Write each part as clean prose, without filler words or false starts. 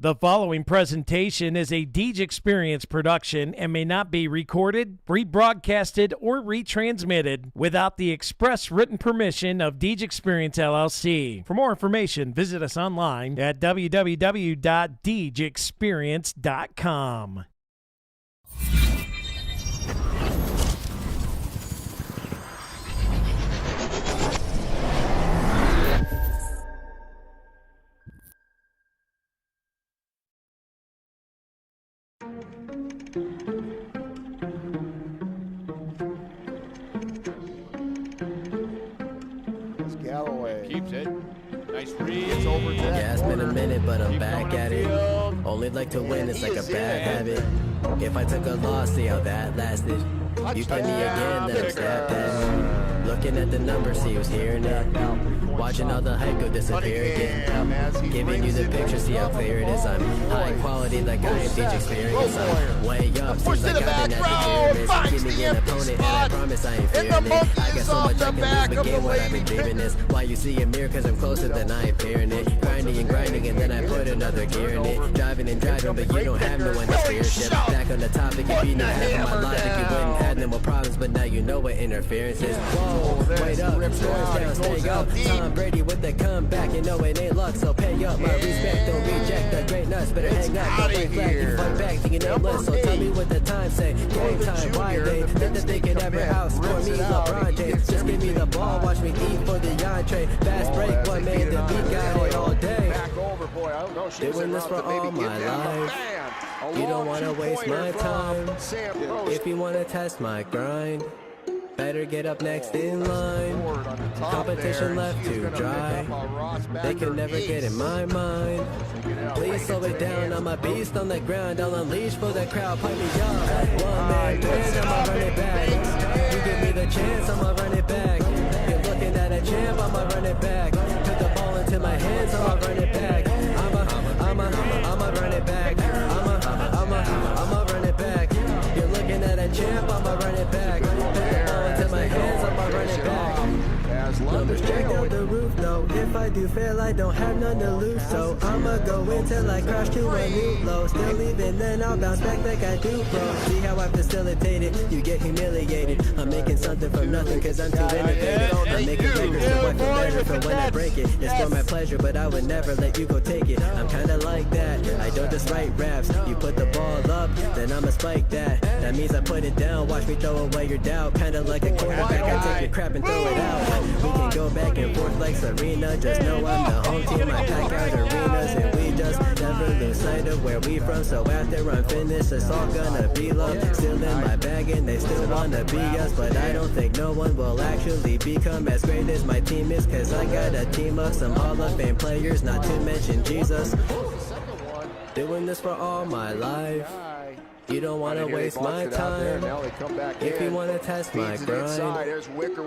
The following presentation is a Deej Experience production and may not be recorded, rebroadcasted, or retransmitted without the express written permission of Deej Experience LLC. For more information, visit us online at www.deejexperience.com. Keeps it. Nice read. It's over. Yeah, it's been a minute, but I'm back at it. Only like to win, it's like a bad habit. If I took a loss, see how that lasted. You play me again, then I'm stabbed at. Looking at the numbers, see who's hearing it. Watching all the hype go disappear again. Giving you the picture, see how clear it is. I'm high quality like I am Deej Experience. I'm way up, seems like I've been at the pyramids. Give me an opponent and I promise I ain't fearing it. I got so much I can lose, but get what I've been dreaming is. Why you see a mirror, cause I'm closer than I am fearing it. Grinding and grinding and then I put another gear in it. Driving and driving, but you don't have no one to steer shit. Back on the topic, if you knew half of my logic, you wouldn't have no more problems, but now you know what interference is. Whoa, wait up, scores down, stay up. Tom Brady with the comeback, you know it ain't luck, so pay up. My respect, don't reject the great nuts, better hang up, don't break flag, you fight back, thinking nameless, so tell me what the time say. Game time, why they think that they can ever outscore me, LeBron James. Just give me the ball, watch me eat for the entree. Fast break, one man, the beat got it all day. Doing this for all my life. You don't wanna waste my time. If you wanna test my grind, better get up next in line. Competition left too dry. They can never get in my mind. Please slow it down, I'm a beast on the ground. I'll unleash for the crowd, pipe me up. One man band, I'ma run it back. You give me the chance, I'ma run it back. You're looking at a champ, I'ma run it back. Put the ball into my hands, I'ma run it back. I'ma run it back. I'ma run it back. You're looking at a champ, I'ma run it back. Put the ball into my hands, I'ma run it back. Numbers check out the roof, no. If I do fail, I don't have none to lose. So I'ma go until I crash to a new low. Still leaving, then I'll bounce back like I do, bro. See how I facilitate it? You get humiliated. I'm making something from nothing cause I'm too innovative. I'm making records so I feel better for when I break it. It's for my pleasure, but I would never let you go take it. I'm kinda like that. I don't just write raps. You put the ball up, then I'ma spike that. That means I put it down. Watch me throw away your doubt. Kinda like a quarterback. I take your crap and throw it out. We can go back and forth like Serena. Just know I'm the home team. I pack out arenas and we just never lose sight of where we from. So after I'm finished, it's all gonna be love. Still in my bag and they still wanna be us, but I don't think no one will actually become as great as my team is, cause I got a team of some Hall of Fame players, not to mention Jesus. Doing this for all my life. You don't want to waste my time. If you want to test my grind,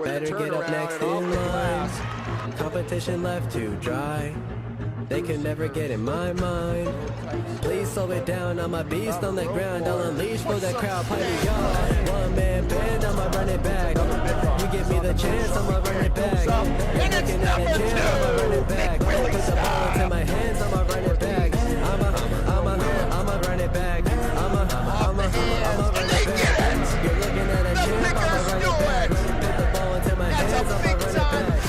better get up next in line. Competition left too dry. They can never get in my mind. Please slow it down, I'm a beast on the ground. I'll unleash for the crowd, pipe me up. One man band, I'ma run it back. You give me the chance, I'ma run it back. You're looking at a chance, I'ma run it back. Put the ball into my hands, I'ma run it back. I'ma run it back. I'ma run it back. You're looking at a chance, I'ma run it back. Put the ball into my hands, I'ma run it back.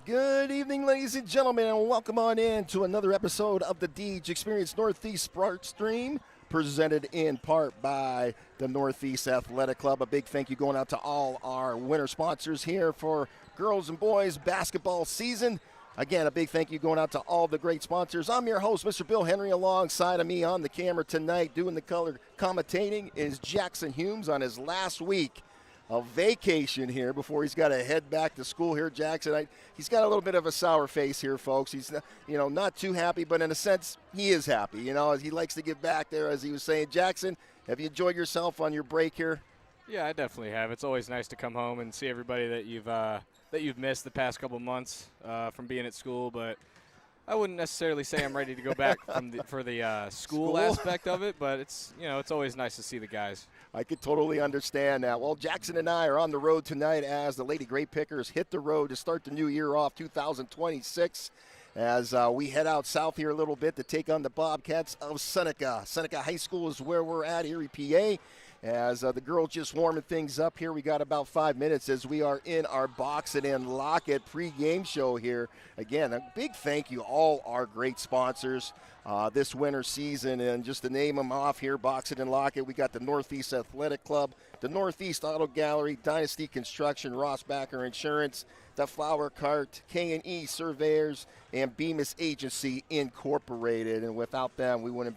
Good evening, ladies and gentlemen, and welcome on in to another episode of the Deej Experience Northeast Sports Stream, presented in part by the Northeast Athletic Club. A big thank you going out to all our winter sponsors here for girls and boys basketball season. Again, a big thank you going out to all the great sponsors. I'm your host, Mr. Bill Henry. Alongside of me on the camera tonight doing the color commentating is Jackson Humes on his last week of vacation here before he's got to head back to school here, Jackson. He's got a little bit of a sour face here, folks. He's not too happy, but in a sense, he is happy. He likes to get back there, as he was saying. Jackson, have you enjoyed yourself on your break here? Yeah, I definitely have. It's always nice to come home and see everybody that you've missed the past couple months from being at school. But I wouldn't necessarily say I'm ready to go back for the school aspect of it, but it's always nice to see the guys. I could totally understand that. Well, Jackson and I are on the road tonight as the Lady Grape Pickers hit the road to start the new year off, 2026, as we head out south here a little bit to take on the Bobcats of Seneca. Seneca High School is where we're at, Erie, PA. As the girls just warming things up here, we got about 5 minutes as we are in our Box It and Lock It pregame show here. Again, a big thank you all our great sponsors this winter season, and just to name them off here, Box It and Lock It, we got the Northeast Athletic Club, the Northeast Auto Gallery, Dynasty Construction, Rossbacher Insurance, the Flower Cart, K&E Surveyors, and Bemis Agency Incorporated. And without them, we wouldn't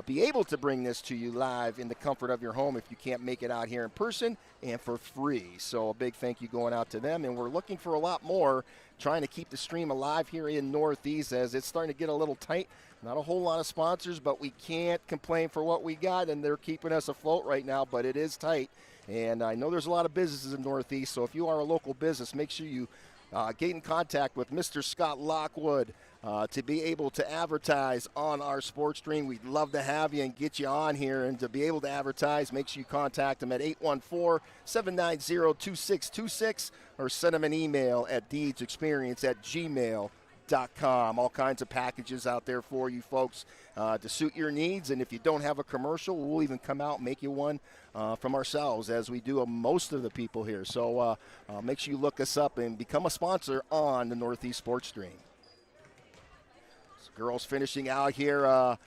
be able to bring this to you live in the comfort of your home if you can't make it out here in person and for free. So a big thank you going out to them, and we're looking for a lot more, trying to keep the stream alive here in Northeast as it's starting to get a little tight. Not a whole lot of sponsors, but we can't complain for what we got, and they're keeping us afloat right now, but it is tight. And I know there's a lot of businesses in Northeast, so if you are a local business, make sure you get in contact with Mr. Scott Lockwood to be able to advertise on our sports stream. We'd love to have you and get you on here, and to be able to advertise, make sure you contact him at 814-790-2626 or send him an email at deedsexperience@gmail.com. All kinds of packages out there for you folks to suit your needs, and if you don't have a commercial, we'll even come out and make you one from ourselves, as we do most of the people here. So make sure you look us up and become a sponsor on the Northeast Sports Stream. So girls finishing out here.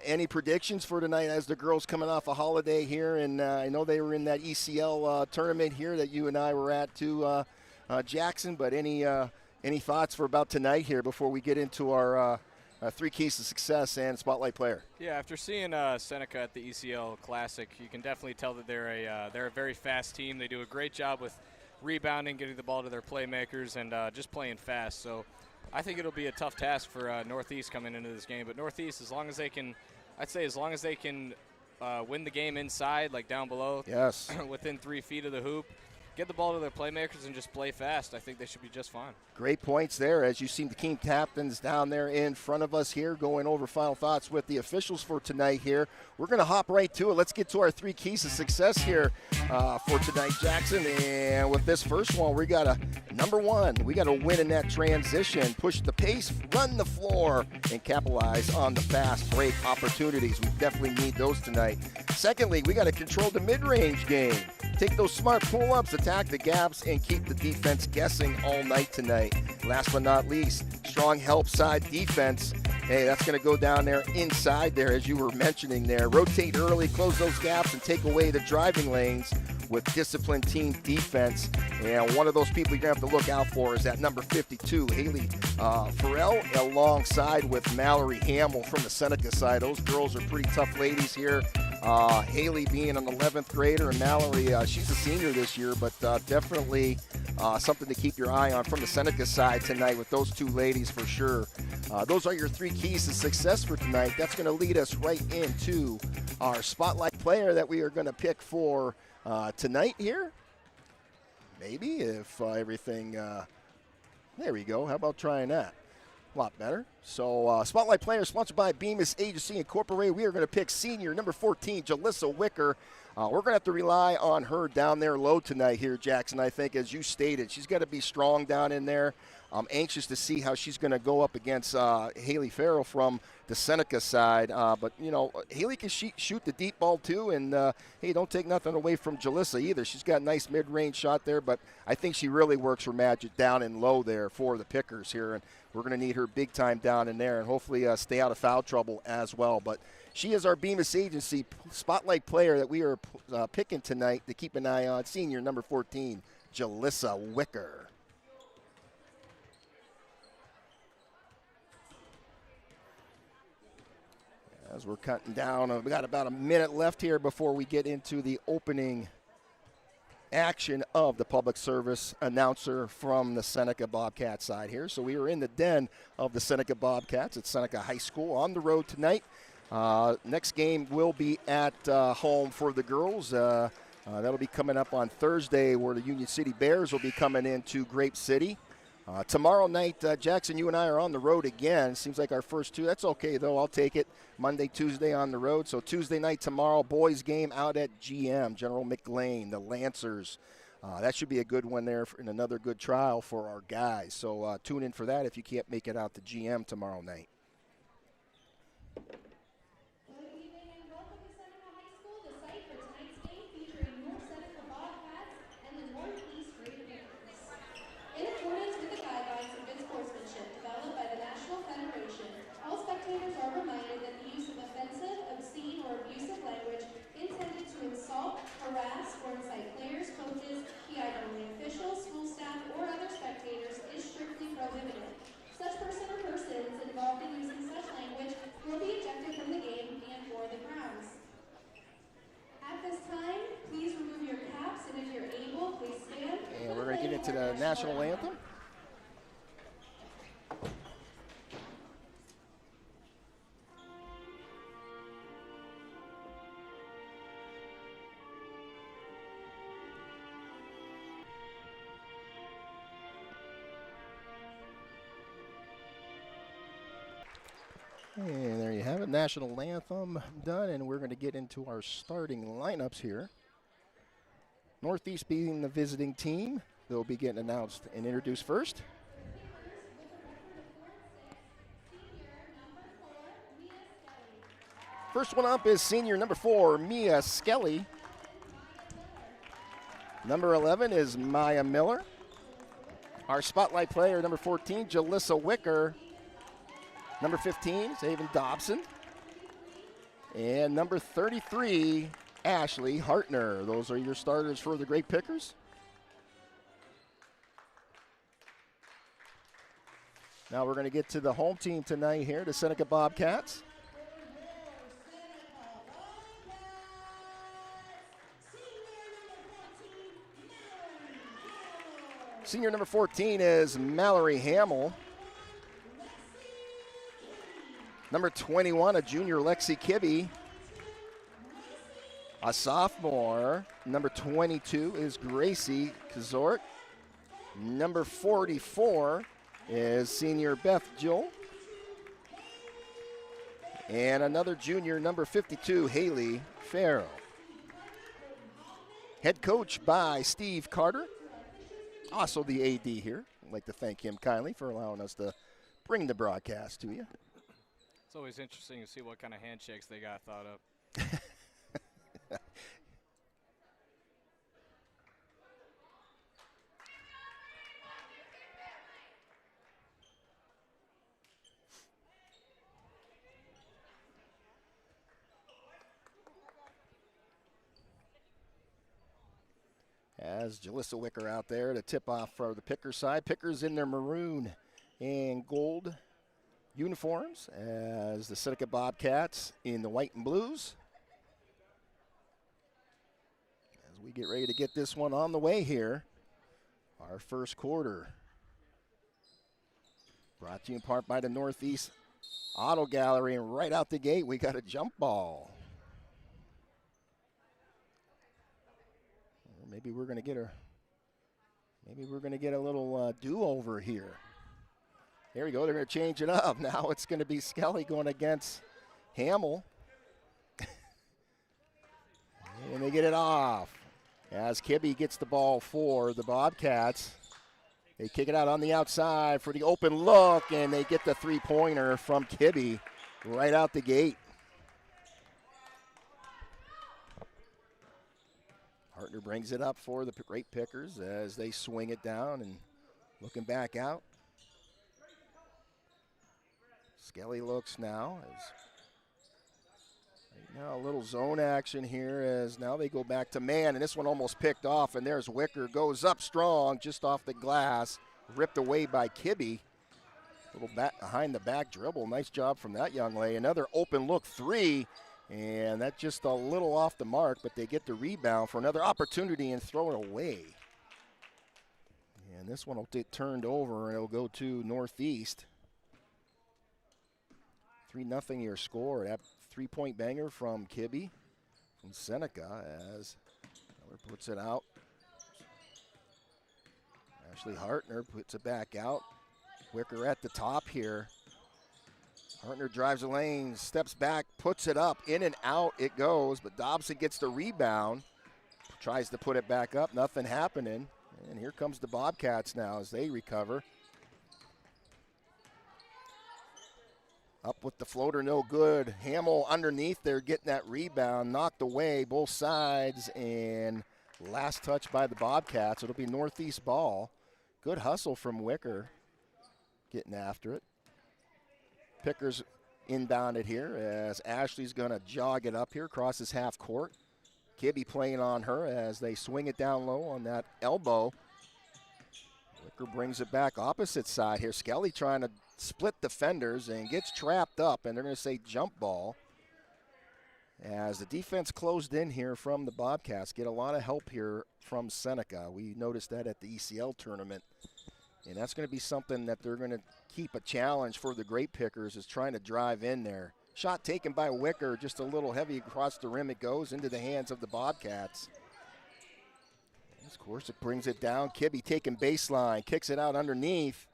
Any predictions for tonight as the girls coming off a holiday here? And I know they were in that ECL tournament here that you and I were at too, Jackson, but any thoughts for about tonight here before we get into our 3 keys to success and spotlight player? Yeah, after seeing Seneca at the ECL Classic, you can definitely tell that they're a very fast team. They do a great job with rebounding, getting the ball to their playmakers, and just playing fast. So I think it'll be a tough task for Northeast coming into this game. But Northeast, as long as they can win the game inside, like down below, yes, within 3 feet of the hoop, get the ball to their playmakers and just play fast, I think they should be just fine. Great points there as you see the team captains down there in front of us here going over final thoughts with the officials for tonight here. We're going to hop right to it. Let's get to our 3 keys to success here for tonight, Jackson. And with this first one, we got number 1, we got to win in that transition, push the pace, run the floor, and capitalize on the fast break opportunities. We definitely need those tonight. Secondly, we got to control the mid-range game. Take those smart pull-ups, attack the gaps, and keep the defense guessing all night tonight. Last but not least, strong help side defense. Hey, that's going to go down there inside there, as you were mentioning there. Rotate early, close those gaps, and take away the driving lanes with disciplined team defense. And one of those people you're going to have to look out for is that number 52, Haley Farrell, alongside with Mallory Hamill from the Seneca side. Those girls are pretty tough ladies here. Haley being an 11th grader, and Mallory, she's a senior this year, but definitely something to keep your eye on from the Seneca side tonight with those 2 ladies for sure. Those are your 3 keys to success for tonight. That's going to lead us right into our spotlight player that we are going to pick for tonight here. Maybe if everything, there we go. How about trying that? A lot better. So spotlight player sponsored by Bemis Agency Incorporated. We are going to pick senior number 14, Jalissa Wicker. We're going to have to rely on her down there low tonight here, Jackson. I think, as you stated, she's got to be strong down in there. I'm anxious to see how she's going to go up against Haley Farrell from the Seneca side. But, you know, Haley can shoot the deep ball too. And, hey, don't take nothing away from Jalissa either. She's got a nice mid-range shot there. But I think she really works her magic down and low there for the Pickers here. And we're going to need her big time down in there and hopefully stay out of foul trouble as well. But she is our Bemis Agency spotlight player that we are picking tonight to keep an eye on. Senior number 14, Jalissa Wicker. As we're cutting down, we got about a minute left here before we get into the opening action of the public service announcer from the Seneca Bobcat side here. So we are in the den of the Seneca Bobcats at Seneca High School on the road tonight. Next game will be at home for the girls. That'll be coming up on Thursday, where the Union City Bears will be coming into Grape City. Tomorrow night, Jackson, you and I are on the road again. Seems like our first two. That's okay, though. I'll take it. Monday, Tuesday on the road. So Tuesday night tomorrow, boys game out at GM, General McLean, the Lancers. That should be a good one there and another good trial for our guys. So tune in for that if you can't make it out to GM tomorrow night. Good evening and welcome to Seneca High School. The site for tonight's game featuring your Seneca Bobcats and the Northeast Grape. In accordance with the guidelines of good sportsmanship developed by the National Federation, all spectators are reminded that the use of offensive, obscene, or abusive language intended to insult, harass, or incite players, coaches, PIAA officials, school staff, or other spectators is strictly prohibited. Such person or persons involved in using such language will be ejected from the game and or the grounds. At this time, please remove your caps, and if you're able, please stand. And we're going to get into the national anthem. And there you have it, national anthem done, and we're going to get into our starting lineups here. Northeast being the visiting team, they'll be getting announced and introduced first. First one up is senior number 4, Mia Skelly. Number 11 is Maya Miller. Our spotlight player, number 14, Jalissa Wicker. Number 15 is Haven Dobson. And number 33, Ashley Hartner. Those are your starters for the Grape Pickers. Now we're going to get to the home team tonight here, the Seneca Bobcats. Senior number 14 is Mallory Hamill. Number 21, a junior, Lexi Kibbe. A sophomore, number 22, is Gracie Kazort. Number 44 is senior Beth Jill. And another junior, number 52, Haley Farrell. Head coach by Steve Carter. Also the AD here. I'd like to thank him kindly for allowing us to bring the broadcast to you. It's always interesting to see what kind of handshakes they got thought up. As Jalissa Wicker out there to tip off for the Pickers side. Pickers in their maroon and gold uniforms, as the Seneca Bobcats in the white and blues. As we get ready to get this one on the way here, our first quarter. Brought to you in part by the Northeast Auto Gallery, and right out the gate we got a jump ball. Or maybe we're going to get a little do-over here. There we go. They're going to change it up. Now it's going to be Skelly going against Hamill. And they get it off. As Kibbe gets the ball for the Bobcats. They kick it out on the outside for the open look, and they get the three-pointer from Kibbe right out the gate. Hartner brings it up for the Grape Pickers as they swing it down and looking back out. Skelly looks now as right now a little zone action here as now they go back to man, and this one almost picked off, and there's Wicker, goes up strong just off the glass, ripped away by Kibbe. Little back behind the back dribble. Nice job from that young lady. Another open look three, and that's just a little off the mark, but they get the rebound for another opportunity and throw it away. And this one will get turned over, and it'll go to Northeast. 3-0 your score. That three-point banger from Kibbe from Seneca as Miller puts it out. Ashley Hartner puts it back out. Wicker at the top here. Hartner drives the lane, steps back, puts it up, in and out it goes, but Dobson gets the rebound, tries to put it back up, nothing happening. And here comes the Bobcats now as they recover. Up with the floater, no good. Hamill underneath there getting that rebound, knocked away both sides, and last touch by the Bobcats. It'll be Northeast ball. Good hustle from Wicker getting after it. Pickers inbounded here as Ashley's going to jog it up here, crosses half court. Kibbe playing on her as they swing it down low on that elbow. Wicker brings it back opposite side here. Skelly trying to split defenders and gets trapped up, and they're going to say jump ball. As the defense closed in here from the Bobcats, get a lot of help here from Seneca. We noticed that at the ECL tournament. And that's going to be something that they're going to keep a challenge for the Grape Pickers, is trying to drive in there. Shot taken by Wicker, just a little heavy across the rim. It goes into the hands of the Bobcats. Of course, it brings it down. Kibbe taking baseline, kicks it out underneath.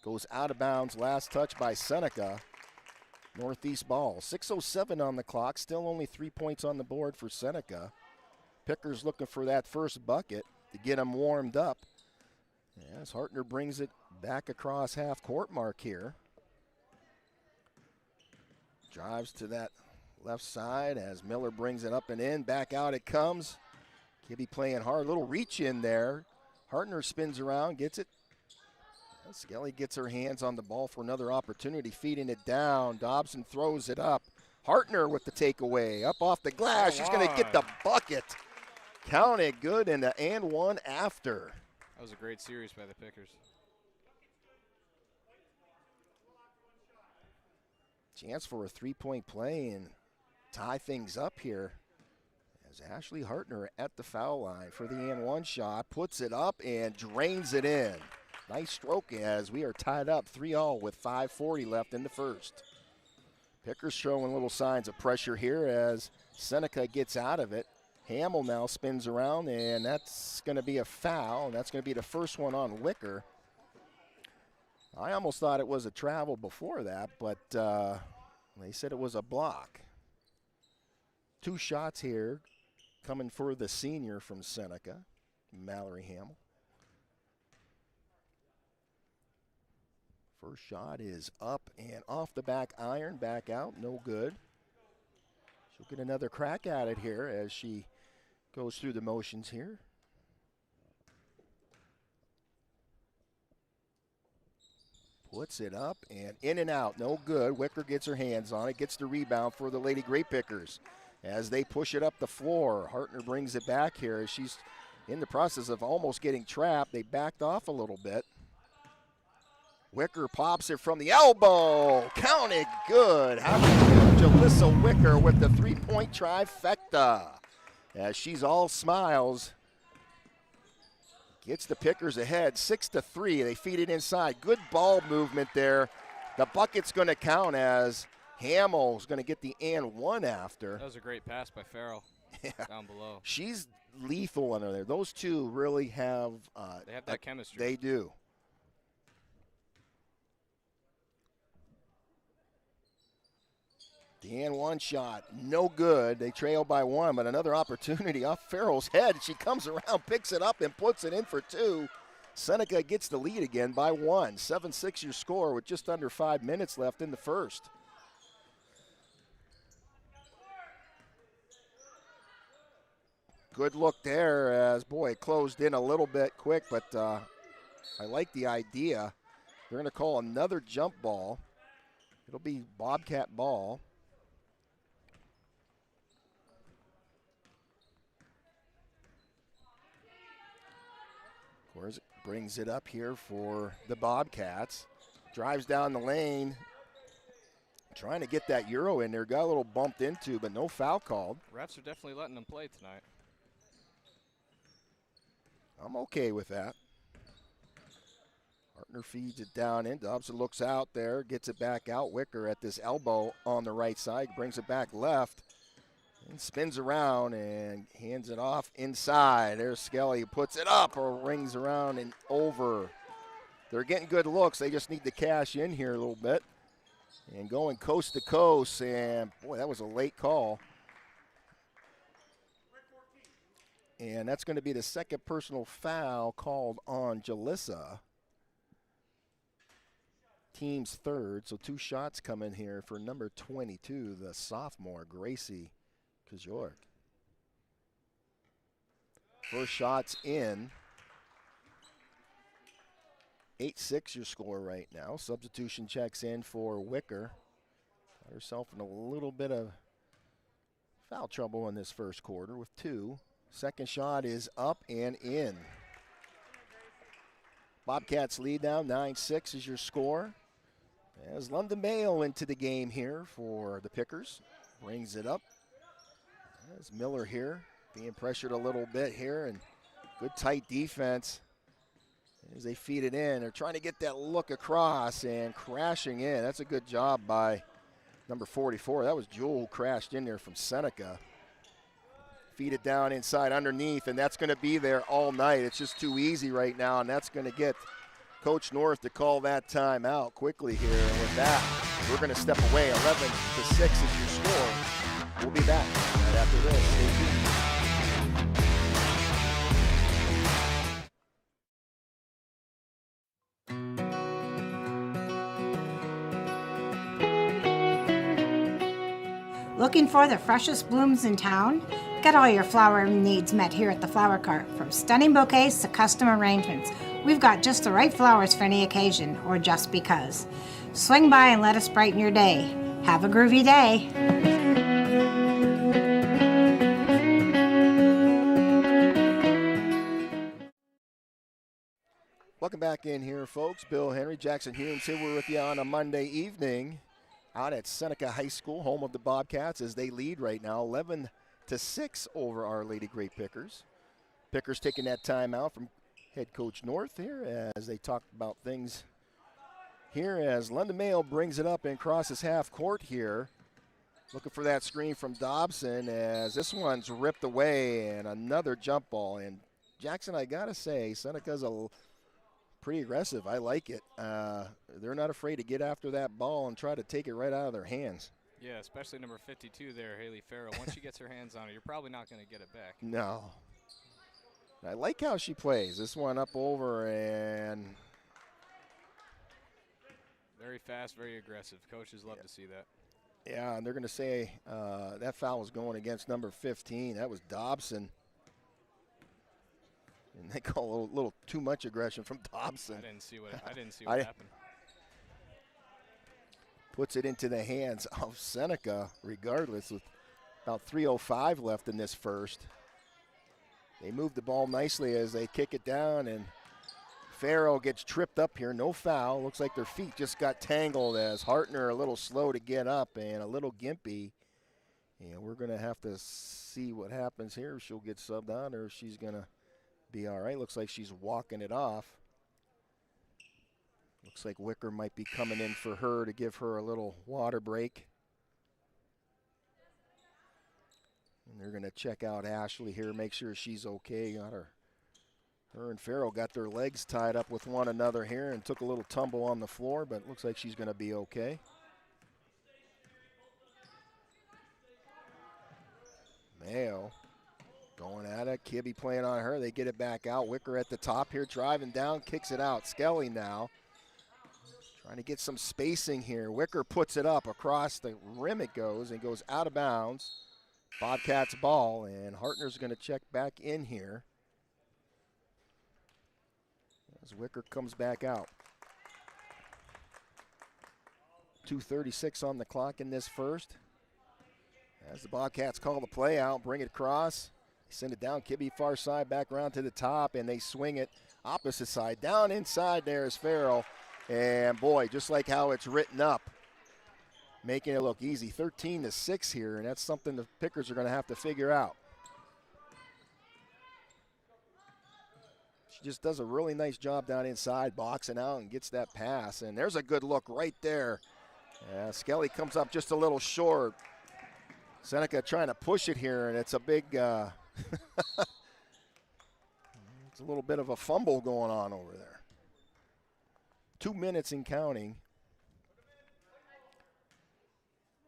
Goes out of bounds, last touch by Seneca. Northeast ball. 6:07 on the clock, still only 3 points on the board for Seneca. Pickers looking for that first bucket to get them warmed up. As Hartner brings it back across half court mark here. Drives to that left side as Miller brings it up and in. Back out it comes. Kibbe playing hard. Little reach in there. Hartner spins around, gets it. Skelly gets her hands on the ball for another opportunity, feeding it down. Dobson throws it up. Hartner with the takeaway. Up off the glass. She's going to get the bucket. Count it good and the and one after. That was a great series by the Pickers. Chance for a three-point play and tie things up here. As Ashley Hartner at the foul line for the and one shot, puts it up and drains it in. Nice stroke as we are tied up 3-all with 5:40 left in the first. Pickers showing little signs of pressure here as Seneca gets out of it. Hamill now spins around, and that's going to be a foul, and that's going to be the first one on Wicker. I almost thought it was a travel before that, but they said it was a block. 2 shots here coming for the senior from Seneca, Mallory Hamill. First shot is up and off the back iron, back out, no good. She'll get another crack at it here as she goes through the motions here. Puts it up and in and out, no good. Wicker gets her hands on it, gets the rebound for the Lady Grape Pickers. As they push it up the floor, Hartner brings it back here as she's in the process of almost getting trapped. They backed off a little bit. Wicker pops it from the elbow. Counted good. How about Jalissa Wicker with the 3-point trifecta? As she's all smiles. Gets the Pickers ahead, 6-3. They feed it inside. Good ball movement there. The bucket's going to count as Hamill's going to get the and one after. That was a great pass by Farrell down below. She's lethal under there. Those two really have. They have that chemistry. They do. The and one shot, no good. They trail by 1, but another opportunity off Farrell's head. She comes around, picks it up, and puts it in for 2. Seneca gets the lead again by 1. 7-6 your score with just under 5 minutes left in the first. Good look there as, boy, it closed in a little bit quick, but I like the idea. They're going to call another jump ball. It'll be Bobcat ball. Of course, brings it up here for the Bobcats. Drives down the lane. Trying to get that Euro in there. Got a little bumped into, but no foul called. Refs are definitely letting them play tonight. I'm okay with that. Hartner feeds it down in. Dobson looks out there, gets it back out. Wicker at this elbow on the right side, brings it back left. And spins around and hands it off inside. There's Skelly, puts it up or rings around and over. They're getting good looks. They just need to cash in here a little bit. And going coast to coast, and boy, that was a late call. And that's going to be the second personal foul called on Jalissa. Team's third, so 2 shots come in here for number 22, the sophomore, Gracie Kajork. First shot's in. 8-6 your score right now. Substitution checks in for Wicker. Got herself in a little bit of foul trouble in this first quarter with 2. Second shot is up and in. Bobcats lead now, 9-6 is your score. As London Mayo into the game here for the Pickers. Brings it up. As Miller here, being pressured a little bit here, and good tight defense as they feed it in. They're trying to get that look across and crashing in. That's a good job by number 44. That was Jewel who crashed in there from Seneca. Feed it down inside underneath, and that's going to be there all night. It's just too easy right now, and that's going to get Coach North to call that timeout quickly here. And with that, we're going to step away. 11-6 is your score. We'll be back right after this. Stay tuned. Looking for the freshest blooms in town? Get all your flower needs met here at the Flower Cart. From stunning bouquets to custom arrangements, we've got just the right flowers for any occasion or just because. Swing by and let us brighten your day. Have a groovy day. Welcome back in here, folks. Bill Henry, Jackson Humes here. We're with you on a Monday evening out at Seneca High School, home of the Bobcats, as they lead right now 11-6 over Our Lady Grape Pickers. Pickers taking that timeout from head coach North here as they talk about things here as London Mayo brings it up and crosses half court here. Looking for that screen from Dobson as this one's ripped away and another jump ball. And Jackson, I gotta say, Seneca's pretty aggressive. I like it. They're not afraid to get after that ball and try to take it right out of their hands. Yeah, especially number 52 there, Haley Farrell. Once she gets her hands on it, you're probably not going to get it back. No. I like how she plays. This one up over and very fast, very aggressive. Coaches love to see that. Yeah, and they're going to say that foul was going against number 15. That was Dobson. And they call a little too much aggression from Dobson. I didn't see what happened. Puts it into the hands of Seneca, regardless, with about 3:05 left in this first. They move the ball nicely as they kick it down, and Farrell gets tripped up here. No foul. Looks like their feet just got tangled as Hartner a little slow to get up and a little gimpy. And we're going to have to see what happens here. She'll get subbed on or she's going to be all right. Looks like she's walking it off. Looks like Wicker might be coming in for her to give her a little water break. And they're going to check out Ashley here, make sure she's okay. Got her and Farrell got their legs tied up with one another here and took a little tumble on the floor, but it looks like she's going to be okay. Mayo going at it. Kibbe playing on her. They get it back out. Wicker at the top here, driving down, kicks it out. Skelly now trying to get some spacing here. Wicker puts it up across the rim. It goes and goes out of bounds. Bobcats ball, and Hartner's going to check back in here as Wicker comes back out. 2:36 on the clock in this first. As the Bobcats call the play out, bring it across. Send it down, Kibbe far side, back around to the top, and they swing it opposite side. Down inside there is Farrell, and boy, just like how it's written up, making it look easy. 13-6 here, and that's something the Pickers are going to have to figure out. She just does a really nice job down inside, boxing out and gets that pass, and there's a good look right there. Skelly comes up just a little short. Seneca trying to push it here, and it's a big, it's a little bit of a fumble going on over there. 2 minutes and counting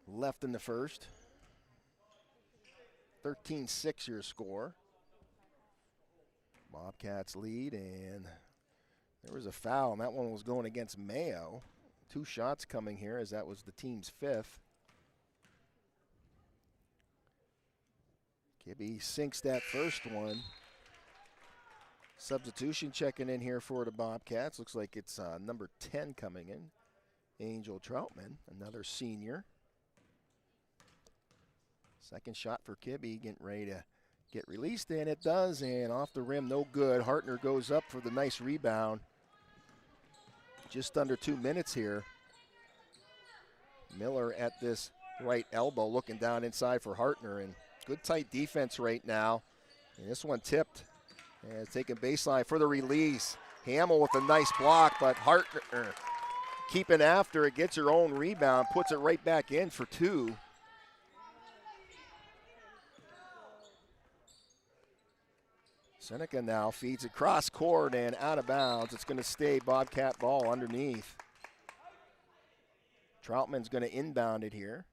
left in the first. 13-6 your score. Bobcats lead, and there was a foul, and that one was going against Mayo. 2 shots coming here, as that was the team's 5th. Kibbe sinks that first one. Substitution checking in here for the Bobcats. Looks like it's number 10 coming in. Angel Troutman, another senior. Second shot for Kibbe, getting ready to get released, and it does, and off the rim, no good. Hartner goes up for the nice rebound. Just under 2 minutes here. Miller at this right elbow, looking down inside for Hartner, and good tight defense right now. And this one tipped, and it's taking baseline for the release. Hamill with a nice block, but Hartner keeping after it, gets her own rebound, puts it right back in for 2. Seneca now feeds it cross court and out of bounds. It's going to stay Bobcat ball underneath. Troutman's going to inbound it here.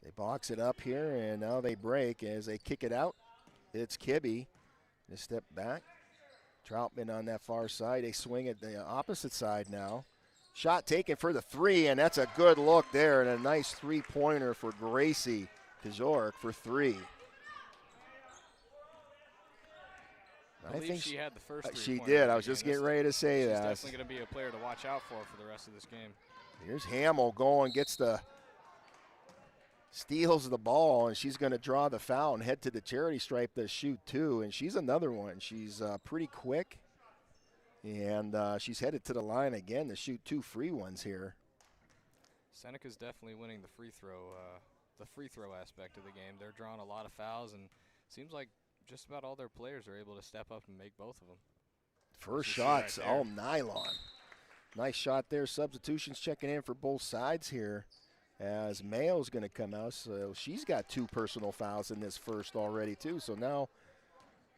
They box it up here, and now they break as they kick it out. It's Kibbe. They step back. Troutman on that far side. They swing at the opposite side now. Shot taken for the 3, and that's a good look there, and a nice three-pointer for Gracie Kajorek for 3. I think she had the first 3 She did. I was just getting ready to say that. She's definitely going to be a player to watch out for the rest of this game. Here's Hamill going, steals the ball, and she's going to draw the foul and head to the charity stripe to shoot 2, and she's another one. She's pretty quick. And she's headed to the line again to shoot 2 free ones here. Seneca's definitely winning the free throw aspect of the game. They're drawing a lot of fouls, and it seems like just about all their players are able to step up and make both of them. First shots, all nylon. Nice shot there. Substitutions checking in for both sides here, as Mayo's going to come out. So she's got 2 personal fouls in this first already too. So now,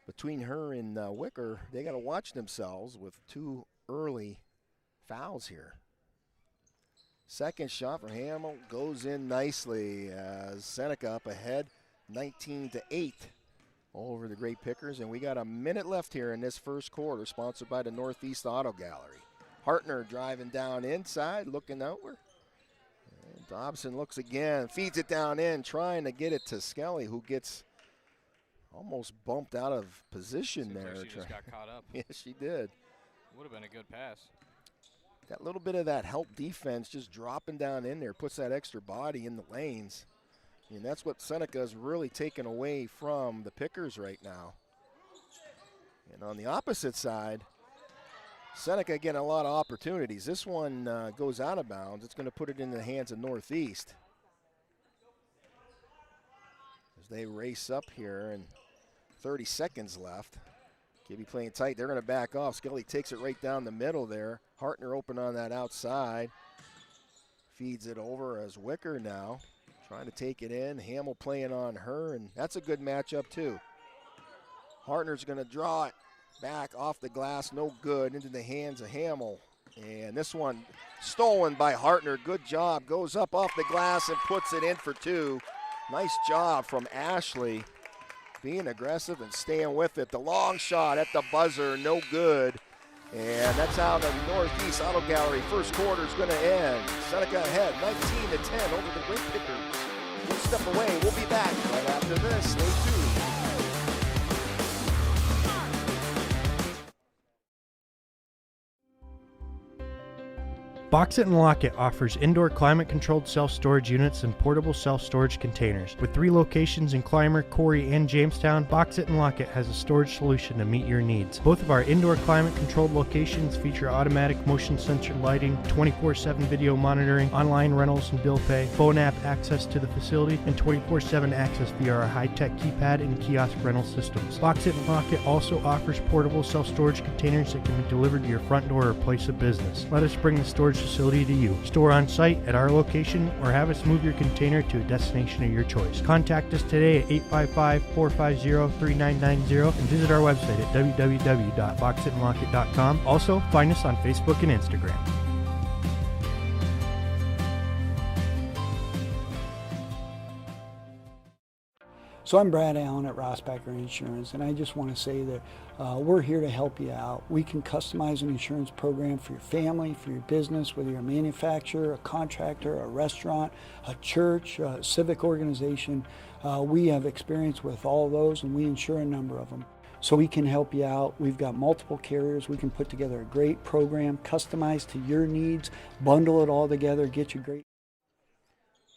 between her and Wicker, they got to watch themselves with 2 early fouls here. Second shot for Hamill goes in nicely as Seneca up ahead, 19-8 over the Grape Pickers. And we got a minute left here in this first quarter, sponsored by the Northeast Auto Gallery. Hartner driving down inside, looking outward. And Dobson looks again, feeds it down in, trying to get it to Skelly, who gets almost bumped out of position. Seems there. Like she just got caught up. Yes, she did. Would have been a good pass. That little bit of that help defense just dropping down in there puts that extra body in the lanes. And that's what Seneca's really taken away from the Pickers right now. And on the opposite side, Seneca getting a lot of opportunities. This one goes out of bounds. It's going to put it in the hands of Northeast. They race up here, and 30 seconds left. Kibbe playing tight. They're going to back off. Skelly takes it right down the middle there. Hartner open on that outside. Feeds it over as Wicker now. Trying to take it in. Hamill playing on her, and that's a good matchup too. Hartner's going to draw it back off the glass. No good. Into the hands of Hamill. And this one stolen by Hartner. Good job. Goes up off the glass and puts it in for 2. Nice job from Ashley, being aggressive and staying with it. The long shot at the buzzer, no good. And that's how the Northeast Auto Gallery first quarter is going to end. Seneca ahead, 19-10 over the Grape Pickers. We'll step away. We'll be back right after this. Stay tuned. Box It and Lock It offers indoor climate-controlled self-storage units and portable self-storage containers. With 3 locations in Clymer, Corey, and Jamestown, Box It and Lock It has a storage solution to meet your needs. Both of our indoor climate-controlled locations feature automatic motion sensor lighting, 24/7 video monitoring, online rentals and bill pay, phone app access to the facility, and 24/7 access via our high-tech keypad and kiosk rental systems. Box It and Lock It also offers portable self-storage containers that can be delivered to your front door or place of business. Let us bring the storage facility to you. Store on site at our location or have us move your container to a destination of your choice. Contact us today at 855-450-3990 and visit our website at www.boxitandlockit.com. Also, find us on Facebook and Instagram. So I'm Brad Allen at Rossbacker Insurance, and I just want to say that we're here to help you out. We can customize an insurance program for your family, for your business, whether you're a manufacturer, a contractor, a restaurant, a church, a civic organization. We have experience with all of those, and we insure a number of them. So we can help you out. We've got multiple carriers. We can put together a great program, customized to your needs, bundle it all together, get you great.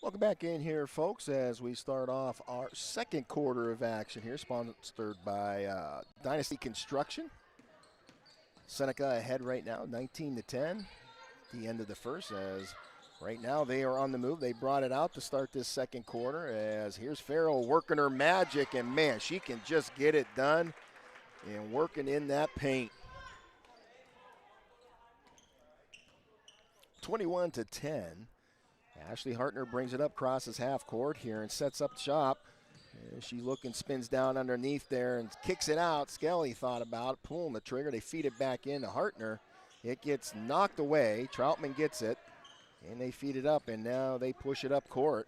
Welcome back in here, folks, as we start off our second quarter of action here, sponsored by Dynasty Construction. Seneca ahead right now, 19-10. The end of the first, as right now they are on the move. They brought it out to start this second quarter, as here's Farrell working her magic, and man, she can just get it done and working in that paint. 21-10. Ashley Hartner brings it up, crosses half court here and sets up shop. She looking, spins down underneath there and kicks it out. Skelly thought about it, pulling the trigger. They feed it back into Hartner. It gets knocked away. Troutman gets it, and they feed it up, and now they push it up court.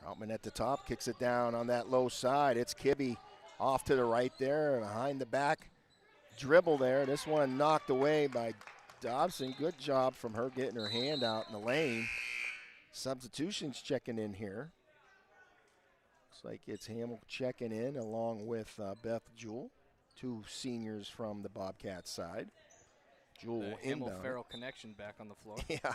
Troutman at the top, kicks it down on that low side. It's Kibbe off to the right there, behind the back dribble there. This one knocked away by Dobson. Good job from her getting her hand out in the lane. Substitutions checking in here. Looks like it's Hamill checking in along with Beth Jewell, 2 seniors from the Bobcats side. Jewell the inbound. Hamill-Farrell connection back on the floor. Yeah.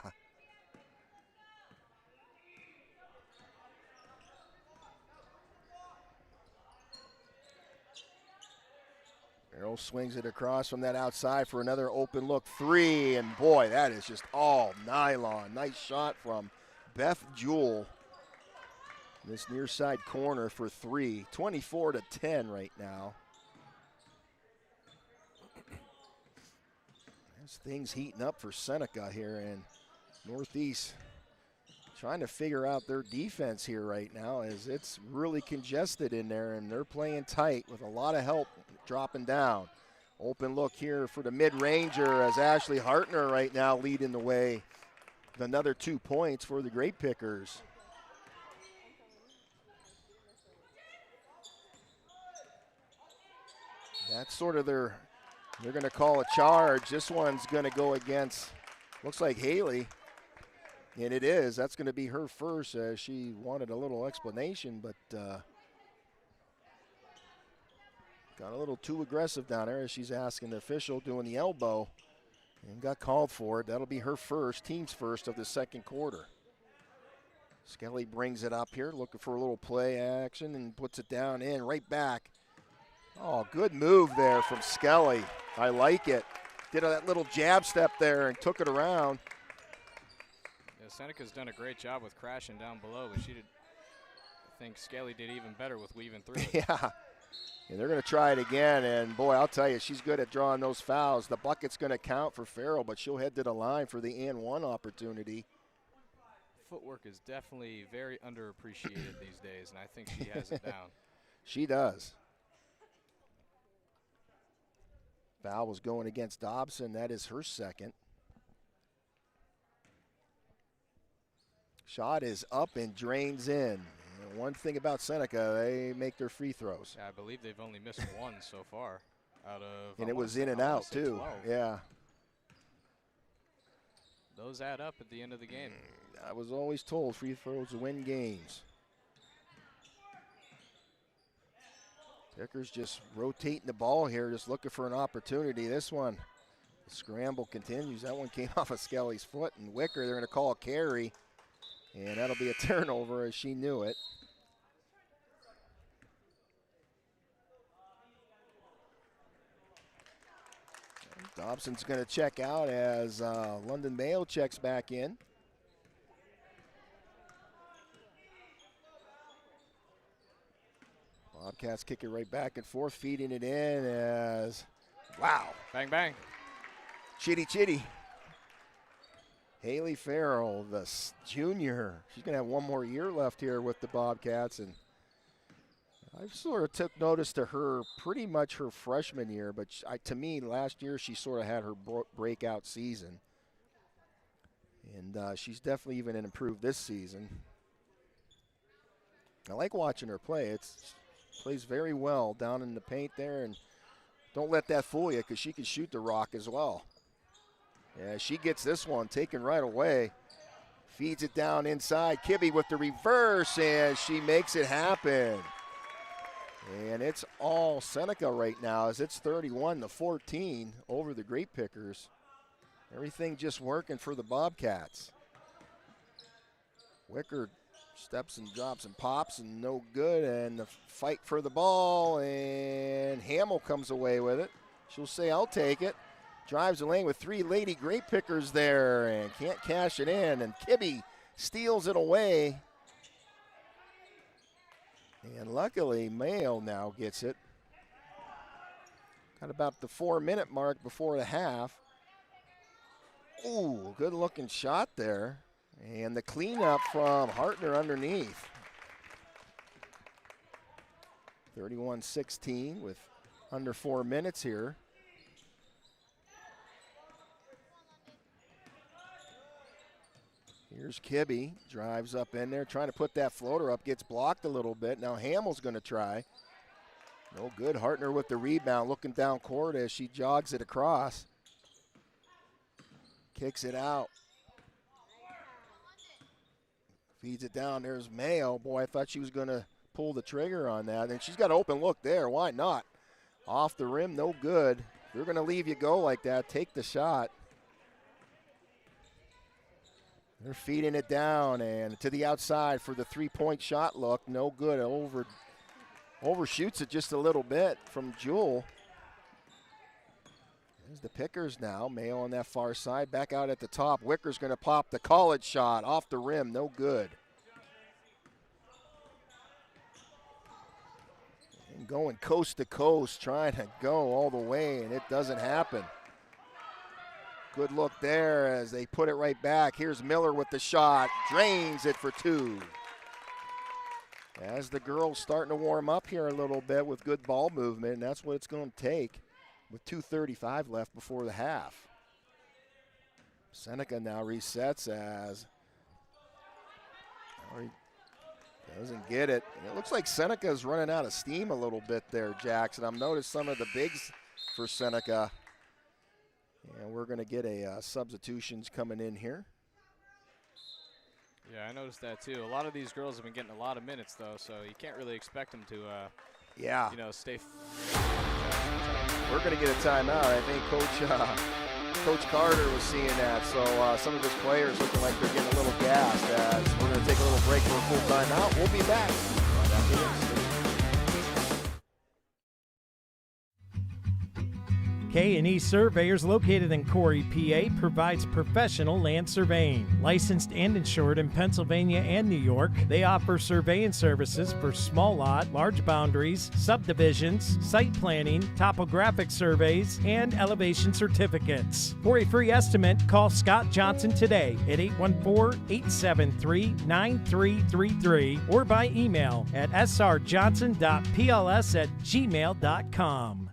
Farrell swings it across from that outside for another open look 3, and boy, that is just all nylon. Nice shot from Beth Jewell. This near side corner for 3. 24-10 right now. As things heating up for Seneca here in Northeast. Trying to figure out their defense here right now, as it's really congested in there, and they're playing tight with a lot of help dropping down. Open look here for the mid-ranger, as Ashley Hartner right now leading the way with another 2 points for the Grape Pickers. That's sort of they're going to call a charge. This one's going to go against, looks like Haley. And it is. That's going to be her first. She wanted a little explanation, but got a little too aggressive down there as she's asking the official, doing the elbow, and got called for it. That'll be her first, team's first of the second quarter. Skelly brings it up here, looking for a little play action, and puts it down in, right back. Oh, good move there from Skelly. I like it. Did that little jab step there and took it around. Seneca's done a great job with crashing down below, but I think Skelly did even better with weaving through it. Yeah, and they're going to try it again, and boy, I'll tell you, she's good at drawing those fouls. The bucket's going to count for Farrell, but she'll head to the line for the and one opportunity. Footwork is definitely very underappreciated these days, and I think she has it down. She does. Foul was going against Dobson. That is her second. Shot is up and drains in. And one thing about Seneca, they make their free throws. Yeah, I believe they've only missed 1 so far out of. And it was in and out, too. 12. Yeah. Those add up at the end of the game. I was always told free throws win games. Pickers just rotating the ball here, just looking for an opportunity. This one Scramble continues. That one came off of Skelly's foot, and Wicker, they're going to call a carry, and that'll be a turnover as she knew it. Dobson's going to check out as London Mayo checks back in. Bobcats kick it right back and forth, feeding it in as, wow. Bang, bang. Chitty. Haley Farrell, the junior. She's going to have one more year left here with the Bobcats, and I sort of took notice to her pretty much her freshman year, but to me, last year she sort of had her breakout season. And she's definitely even improved this season. I like watching her play. Plays very well down in the paint there, and don't let that fool you because she can shoot the rock as well. Yeah, she gets this one taken right away. Feeds it down inside. Kibbe with the reverse, and she makes it happen. And it's all Seneca right now as it's 31-14 over the Grape Pickers. Everything just working for the Bobcats. Wicker steps and drops and pops and no good, and the fight for the ball, and Hamill comes away with it. She'll say, I'll take it. Drives the lane with 3 Lady Grape Pickers there and can't cash it in, and Kibbe steals it away. And luckily, Mayo now gets it. Got about the 4-minute mark before the half. Ooh, good looking shot there. And the cleanup from Hartner underneath. 31-16 with under 4 minutes here. Here's Kibbe, drives up in there, trying to put that floater up, gets blocked a little bit. Now Hamill's going to try. No good. Hartner with the rebound, looking down court as she jogs it across. Kicks it out. Feeds it down. There's Mayo. Boy, I thought she was going to pull the trigger on that. And she's got an open look there. Why not? Off the rim, no good. If they're going to leave you go like that, take the shot. They're feeding it down and to the outside for the three-point shot look. No good. Overshoots it just a little bit from Jewell. There's the Pickers now. Mayo on that far side. Back out at the top. Wicker's going to pop the college shot off the rim. No good. And going coast to coast, trying to go all the way, and it doesn't happen. Good look there as they put it right back. Here's Miller with the shot. Drains it for 2. As the girls starting to warm up here a little bit with good ball movement, and that's what it's going to take with 2:35 left before the half. Seneca now resets as doesn't get it. And it looks like Seneca's running out of steam a little bit there, Jackson. I've noticed some of the bigs for Seneca. And we're going to get a substitutions coming in here. Yeah, I noticed that too. A lot of these girls have been getting a lot of minutes though, so you can't really expect them to, stay. We're going to get a timeout. I think Coach Carter was seeing that. So some of his players looking like they're getting a little gassed. As we're going to take a little break for a full timeout. We'll be back right after this. K&E Surveyors, located in Corey, PA, provides professional land surveying. Licensed and insured in Pennsylvania and New York, they offer surveying services for small lot, large boundaries, subdivisions, site planning, topographic surveys, and elevation certificates. For a free estimate, call Scott Johnson today at 814-873-9333 or by email at srjohnson.pls@gmail.com.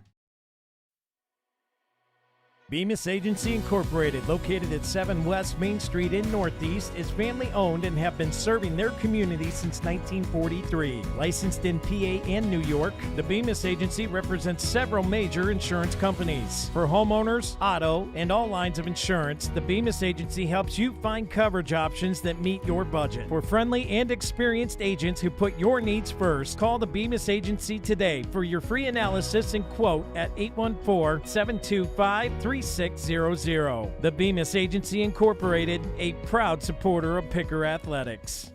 Bemis Agency Incorporated, located at 7 West Main Street in Northeast, is family-owned and have been serving their community since 1943. Licensed in PA and New York, the Bemis Agency represents several major insurance companies. For homeowners, auto, and all lines of insurance, the Bemis Agency helps you find coverage options that meet your budget. For friendly and experienced agents who put your needs first, call the Bemis Agency today for your free analysis and quote at 814-725-3000. 3600. The Bemis Agency Incorporated, a proud supporter of Picker Athletics.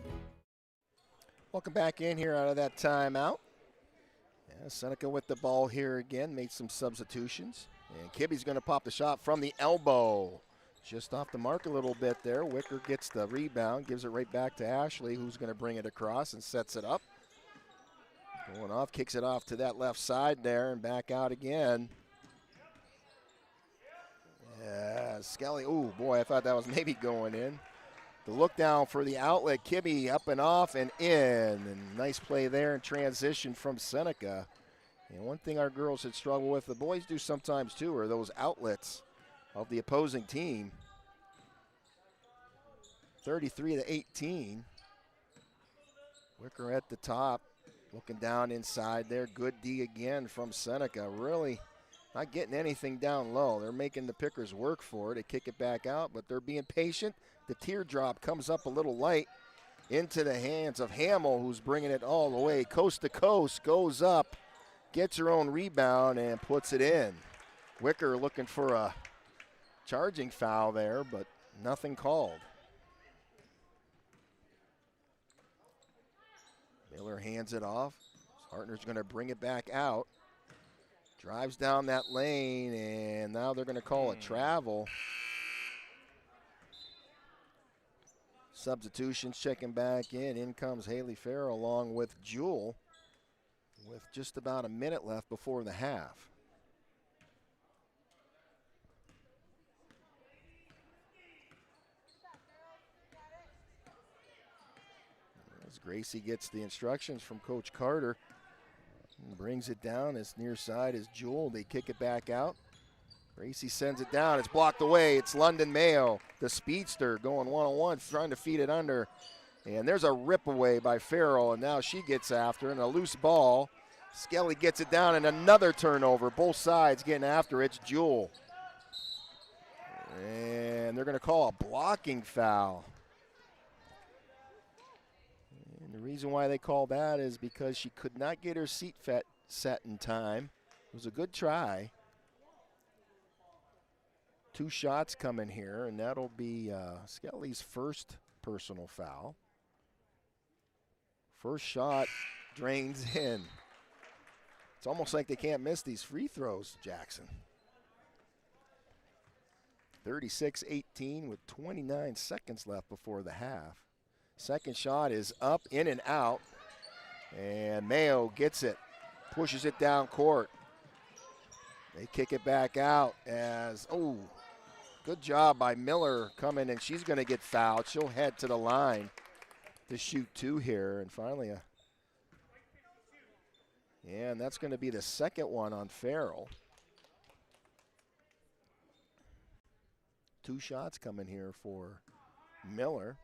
Welcome back in here out of that timeout. Yeah, Seneca with the ball here again, made some substitutions. And Kibbe's going to pop the shot from the elbow. Just off the mark a little bit there. Wicker gets the rebound, gives it right back to Ashley, who's going to bring it across and sets it up. Going off, kicks it off to that left side there and back out again. Yeah, Skelly, oh boy, I thought that was maybe going in. The look down for the outlet, Kibbe up and off and in. And nice play there in transition from Seneca. And one thing our girls had struggled with, the boys do sometimes too, are those outlets of the opposing team. 33-18. Wicker at the top, looking down inside there. Good D again from Seneca. Really not getting anything down low. They're making the Pickers work for it. They kick it back out, but they're being patient. The teardrop comes up a little light into the hands of Hamill, who's bringing it all the way coast to coast, goes up, gets her own rebound, and puts it in. Wicker looking for a charging foul there, but nothing called. Miller hands it off. Hartner's going to bring it back out. Drives down that lane, and now they're going to call it travel. Substitutions checking back in. In comes Haley Farrell along with Jewel with just about a minute left before the half. As Gracie gets the instructions from Coach Carter and brings it down, as near side is Jewel. They kick it back out. Gracie sends it down. It's blocked away. It's London Mayo, the speedster, going one-on-one, trying to feed it under. And there's a rip away by Farrell, and now she gets after, and a loose ball. Skelly gets it down, and another turnover. Both sides getting after it. It's Jewel. And they're going to call a blocking foul. And the reason why they call that is because she could not get her seat set in time. It was a good try. 2 shots coming here, and that'll be Skelly's first personal foul. First shot drains in. It's almost like they can't miss these free throws, Jackson. 36-18 with 29 seconds left before the half. Second shot is up, in and out, and Mayo gets it, pushes it down court. They kick it back out as, oh, good job by Miller coming, and she's going to get fouled. She'll head to the line to shoot 2 here, and finally and that's going to be the second one on Farrell. 2 shots coming here for Miller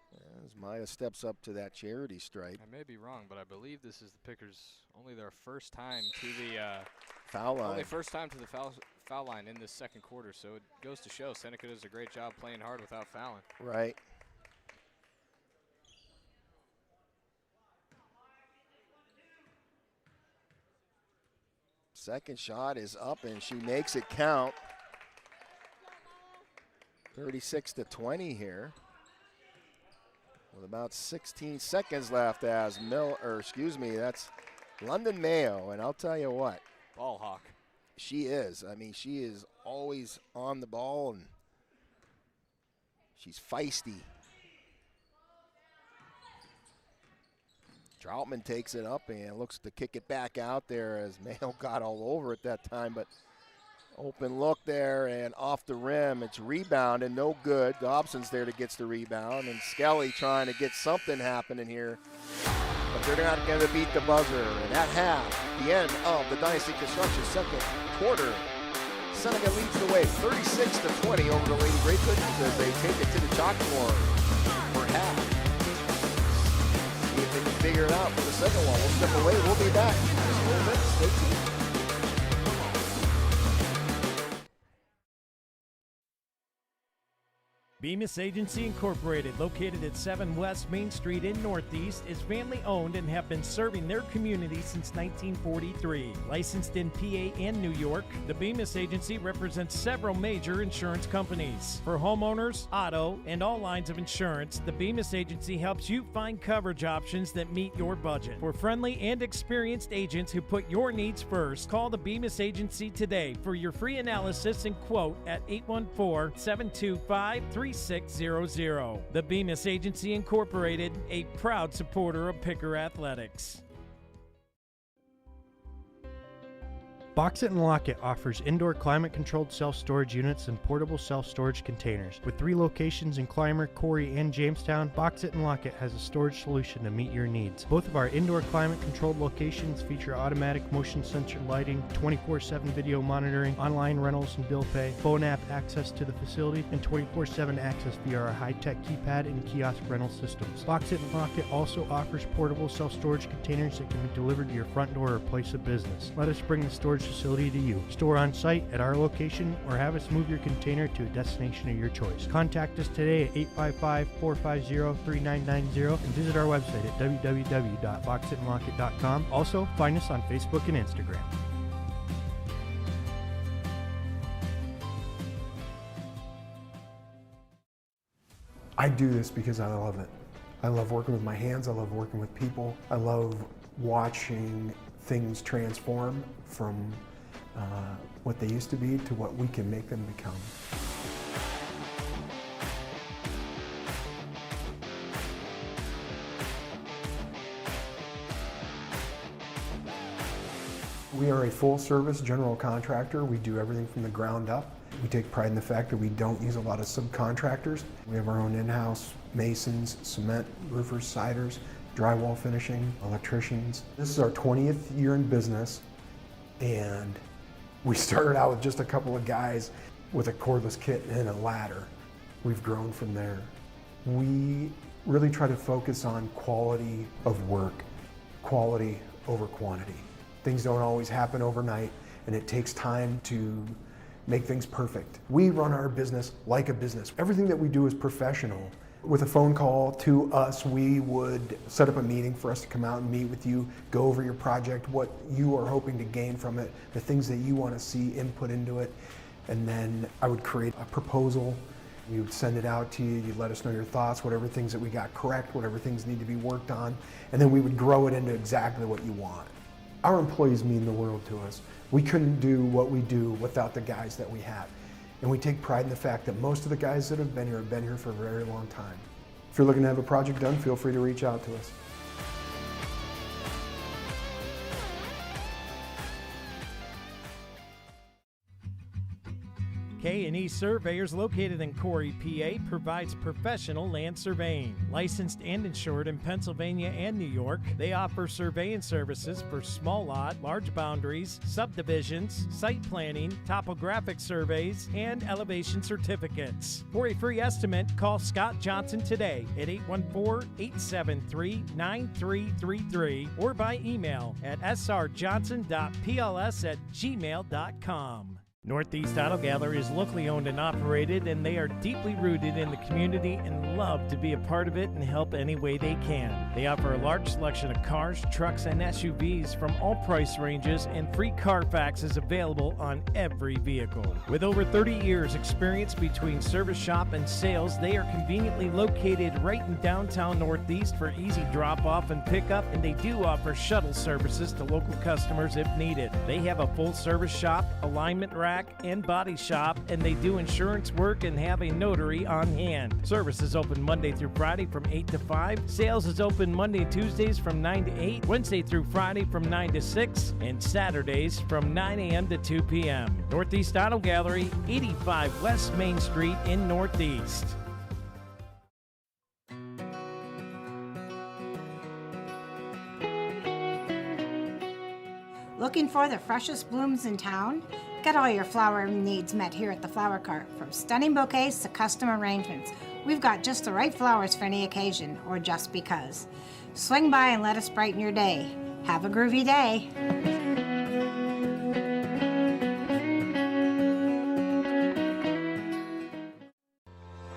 as Maya steps up to that charity stripe. I may be wrong, but I believe this is the Pickers' only their first time to the foul line. Only first time to the foul line in this second quarter, so it goes to show Seneca does a great job playing hard without fouling. Right. Second shot is up, and she makes it count. 36-20 here. With about 16 seconds left as that's London Mayo, and I'll tell you what. Ball hawk. She is. I mean, she is always on the ball, and she's feisty. Troutman takes it up and looks to kick it back out there as Mayo got all over it that time, but open look there and off the rim. It's rebound and no good. Dobson's there that gets the rebound, and Skelly trying to get something happening here, but they're not going to beat the buzzer. And at half, the end of the Dynasty Construction second quarter, Seneca leads the way 36-20 over the Lady Grape as they take it to the chalkboard for half. See if they can figure it out for the second one. We'll step away. We'll be back in just a little bit. Stay tuned. Bemis Agency Incorporated, located at 7 West Main Street in Northeast, is family-owned and have been serving their community since 1943. Licensed in PA and New York, the Bemis Agency represents several major insurance companies. For homeowners, auto, and all lines of insurance, the Bemis Agency helps you find coverage options that meet your budget. For friendly and experienced agents who put your needs first, call the Bemis Agency today for your free analysis and quote at 814-725-3600. The Bemis Agency Incorporated, a proud supporter of Picker Athletics. Box It and Lock It offers indoor climate-controlled self-storage units and portable self-storage containers. With 3 locations in Clymer, Corry, and Jamestown, Box It and Lock It has a storage solution to meet your needs. Both of our indoor climate-controlled locations feature automatic motion sensor lighting, 24/7 video monitoring, online rentals and bill pay, phone app access to the facility, and 24/7 access via our high-tech keypad and kiosk rental systems. Box It and Lock It also offers portable self-storage containers that can be delivered to your front door or place of business. Let us bring the storage facility to you. Store on site at our location or have us move your container to a destination of your choice. Contact us today at 855-450-3990 and visit our website at www.boxitandlockit.com. Also, find us on Facebook and Instagram. I do this because I love it. I love working with my hands. I love working with people. I love watching things transform from what they used to be to what we can make them become. We are a full-service general contractor. We do everything from the ground up. We take pride in the fact that we don't use a lot of subcontractors. We have our own in-house masons, cement, roofers, siders, drywall finishing, electricians. This is our 20th year in business, and we started out with just a couple of guys with a cordless kit and a ladder. We've grown from there. We really try to focus on quality of work, quality over quantity. Things don't always happen overnight, and it takes time to make things perfect. We run our business like a business. Everything that we do is professional. With a phone call to us, we would set up a meeting for us to come out and meet with you, go over your project, what you are hoping to gain from it, the things that you want to see input into it, and then I would create a proposal. We would send it out to you, you'd let us know your thoughts, whatever things that we got correct, whatever things need to be worked on, and then we would grow it into exactly what you want. Our employees mean the world to us. We couldn't do what we do without the guys that we have. And we take pride in the fact that most of the guys that have been here for a very long time. If you're looking to have a project done, feel free to reach out to us. K&E Surveyors, located in Corry, PA, provides professional land surveying. Licensed and insured in Pennsylvania and New York, they offer surveying services for small lot, large boundaries, subdivisions, site planning, topographic surveys, and elevation certificates. For a free estimate, call Scott Johnson today at 814-873-9333 or by email at srjohnson.pls@gmail.com. Northeast Auto Gallery is locally owned and operated, and they are deeply rooted in the community and love to be a part of it and help any way they can. They offer a large selection of cars, trucks, and SUVs from all price ranges, and free Carfax is available on every vehicle. With over 30 years experience between service shop and sales, they are conveniently located right in downtown Northeast for easy drop-off and pickup, and they do offer shuttle services to local customers if needed. They have a full-service shop, alignment rack, and body shop, and they do insurance work and have a notary on hand. Service is open Monday through Friday from 8 to 5. Sales is open Monday and Tuesdays from 9 to 8, Wednesday through Friday from 9 to 6, and Saturdays from 9 a.m. to 2 p.m. Northeast Auto Gallery, 85 West Main Street in Northeast. Looking for the freshest blooms in town? Get all your flower needs met here at the Flower Cart. From stunning bouquets to custom arrangements, we've got just the right flowers for any occasion or just because. Swing by and let us brighten your day. Have a groovy day.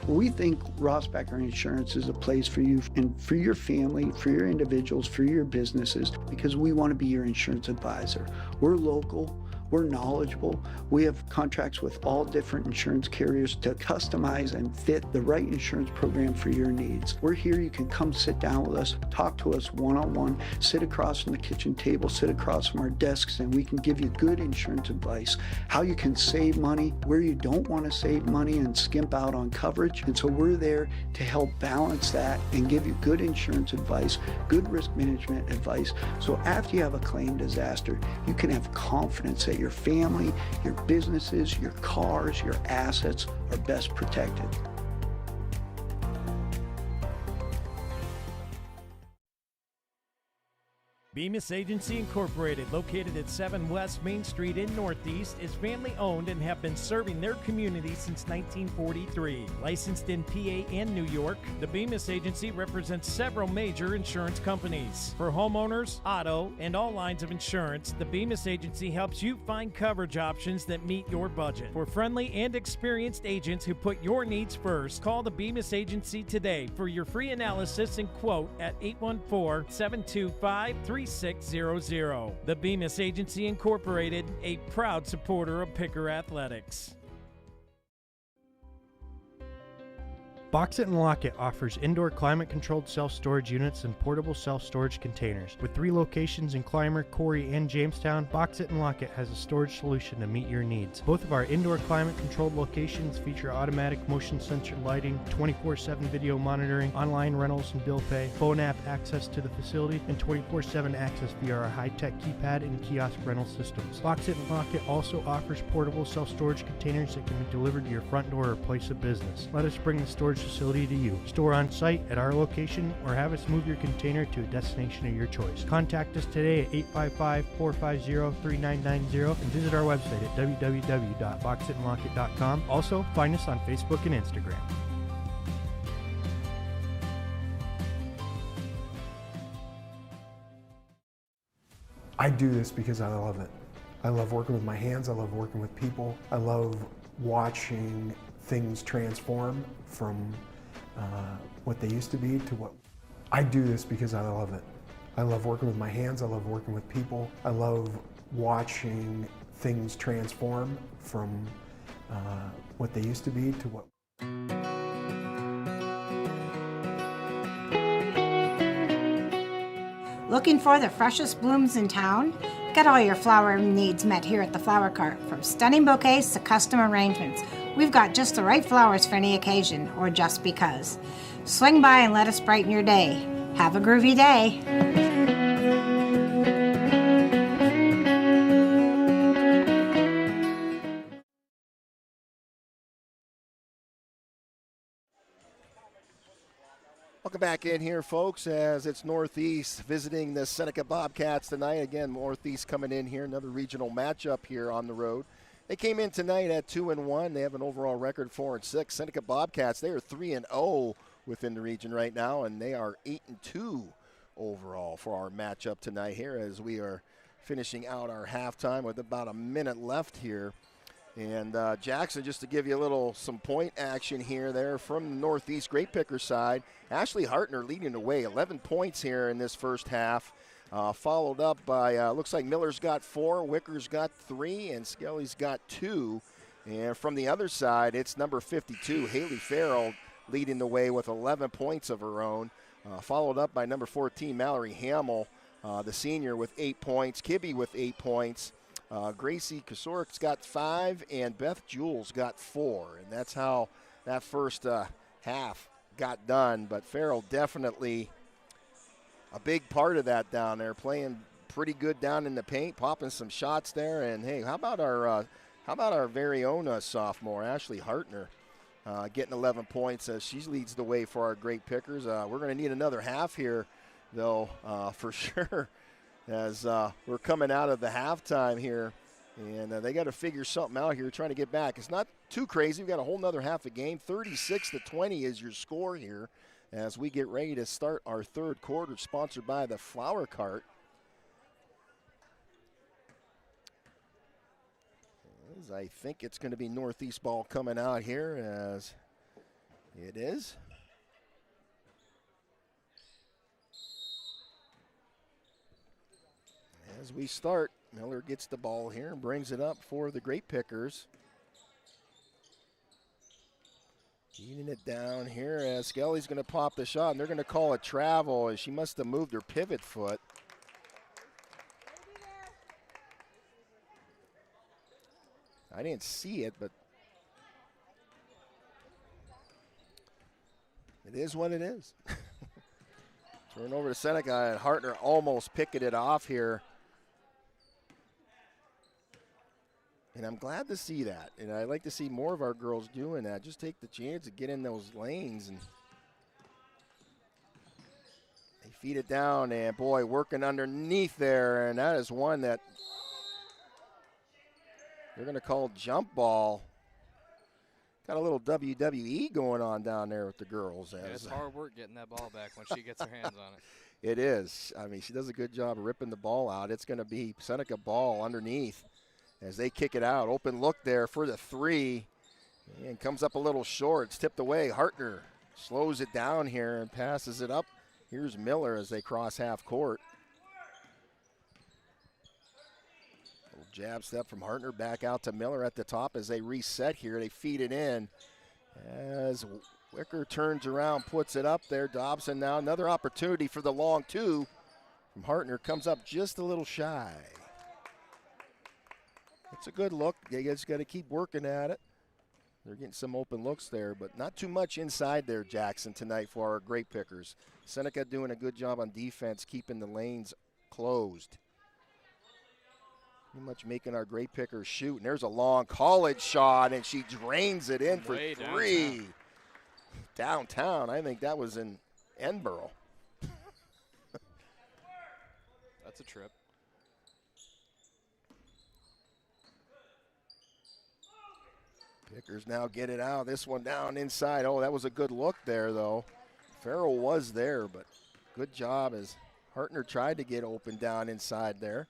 We think Rossbacker Insurance is a place for you and for your family, for your individuals, for your businesses, because we want to be your insurance advisor. We're local. We're knowledgeable. We have contracts with all different insurance carriers to customize and fit the right insurance program for your needs. We're here. You can come sit down with us, talk to us one-on-one, sit across from the kitchen table, sit across from our desks, and we can give you good insurance advice, how you can save money, where you don't want to save money and skimp out on coverage. And so we're there to help balance that and give you good insurance advice, good risk management advice. So after you have a claim disaster, you can have confidence that your family, your businesses, your cars, your assets are best protected. Bemis Agency Incorporated, located at 7 West Main Street in Northeast, is family-owned and have been serving their community since 1943. Licensed in PA and New York, the Bemis Agency represents several major insurance companies. For homeowners, auto, and all lines of insurance, the Bemis Agency helps you find coverage options that meet your budget. For friendly and experienced agents who put your needs first, call the Bemis Agency today for your free analysis and quote at 814-725-3600. The Bemis Agency Incorporated, a proud supporter of Picker Athletics. Box It and Lock It offers indoor climate-controlled self-storage units and portable self-storage containers. With 3 locations in Clymer, Corey, and Jamestown, Box It and Lock It has a storage solution to meet your needs. Both of our indoor climate-controlled locations feature automatic motion sensor lighting, 24/7 video monitoring, online rentals and bill pay, phone app access to the facility, and 24/7 access via our high-tech keypad and kiosk rental systems. Box It and Lock It also offers portable self-storage containers that can be delivered to your front door or place of business. Let us bring the storage facility to you. Store on site at our location or have us move your container to a destination of your choice. Contact us today at 855-450-3990 and visit our website at www.boxitandlockit.com. Also, find us on Facebook and Instagram. I do this because I love it. I love working with my hands. I love working with people. I love watching things transform from what they used to be to what. I do this because I love it. I love working with my hands. I love working with people. I love watching things transform from what they used to be to what. Looking for the freshest blooms in town? Get all your flower needs met here at the Flower Cart. From stunning bouquets to custom arrangements, we've got just the right flowers for any occasion or just because. Swing by and let us brighten your day. Have a groovy day. Welcome back in here, folks, as it's Northeast visiting the Seneca Bobcats tonight. Again, Northeast coming in here, another regional matchup here on the road. They came in tonight at 2-1. They have an overall record 4-6. Seneca Bobcats, they are 3-0 within the region right now, and they are 8-2 overall for our matchup tonight here as we are finishing out our halftime with about a minute left here. And Jackson, just to give you a little some point action here there from the Northeast Grape Picker side, Ashley Hartner leading the way, 11 points here in this first half, followed up by, looks like Miller's got 4, Wicker's got 3, and Skelly's got 2. And from the other side, it's number 52, Haley Farrell, leading the way with 11 points of her own, followed up by number 14, Mallory Hamill, the senior, with 8 points, Kibbe with 8 points. Gracie Kasorik's got 5, and Beth Jules got 4. And that's how that first half got done. But Farrell definitely a big part of that down there, playing pretty good down in the paint, popping some shots there. And, hey, how about our very own sophomore, Ashley Hartner, getting 11 points as she leads the way for our Grape Pickers. We're going to need another half here, though, for sure. As we're coming out of the halftime here, and they got to figure something out here trying to get back. It's not too crazy. We've got a whole nother half a game. 36-20 is your score here as we get ready to start our third quarter, sponsored by the Flower Cart. As I think it's going to be Northeast ball coming out here as It is. As we start, Miller gets the ball here and brings it up for the Grape Pickers. Eating it down here as Skelly's going to pop the shot, and they're going to call it travel as she must have moved her pivot foot. I didn't see it, but it is what it is. Turn over to Seneca, and Hartner almost picked it off here. And I'm glad to see that. And I like to see more of our girls doing that. Just take the chance to get in those lanes. And they feed it down, and boy, working underneath there. And that is one that they're going to call jump ball. Got a little WWE going on down there with the girls. Yeah, it's hard work getting that ball back when she gets her hands on it. It is. I mean, she does a good job of ripping the ball out. It's going to be Seneca ball underneath as they kick it out. Open look there for the three. And comes up a little short. It's tipped away. Hartner slows it down here and passes it up. Here's Miller as they cross half court. Little jab step from Hartner back out to Miller at the top as they reset here. They feed it in as Wicker turns around, puts it up there. Dobson now another opportunity for the long two from Hartner. Comes up just a little shy. It's a good look. You guys got to keep working at it. They're getting some open looks there, but not too much inside there, Jackson, tonight for our Grape Pickers. Seneca doing a good job on defense, keeping the lanes closed. Pretty much making our Grape Pickers shoot. And there's a long college shot, and she drains it in for three. Downtown. I think that was in Edinburgh. That's a trip. Pickers now get it out. This one down inside. Oh, that was a good look there, though. Farrell was there, but good job as Hartner tried to get open down inside there.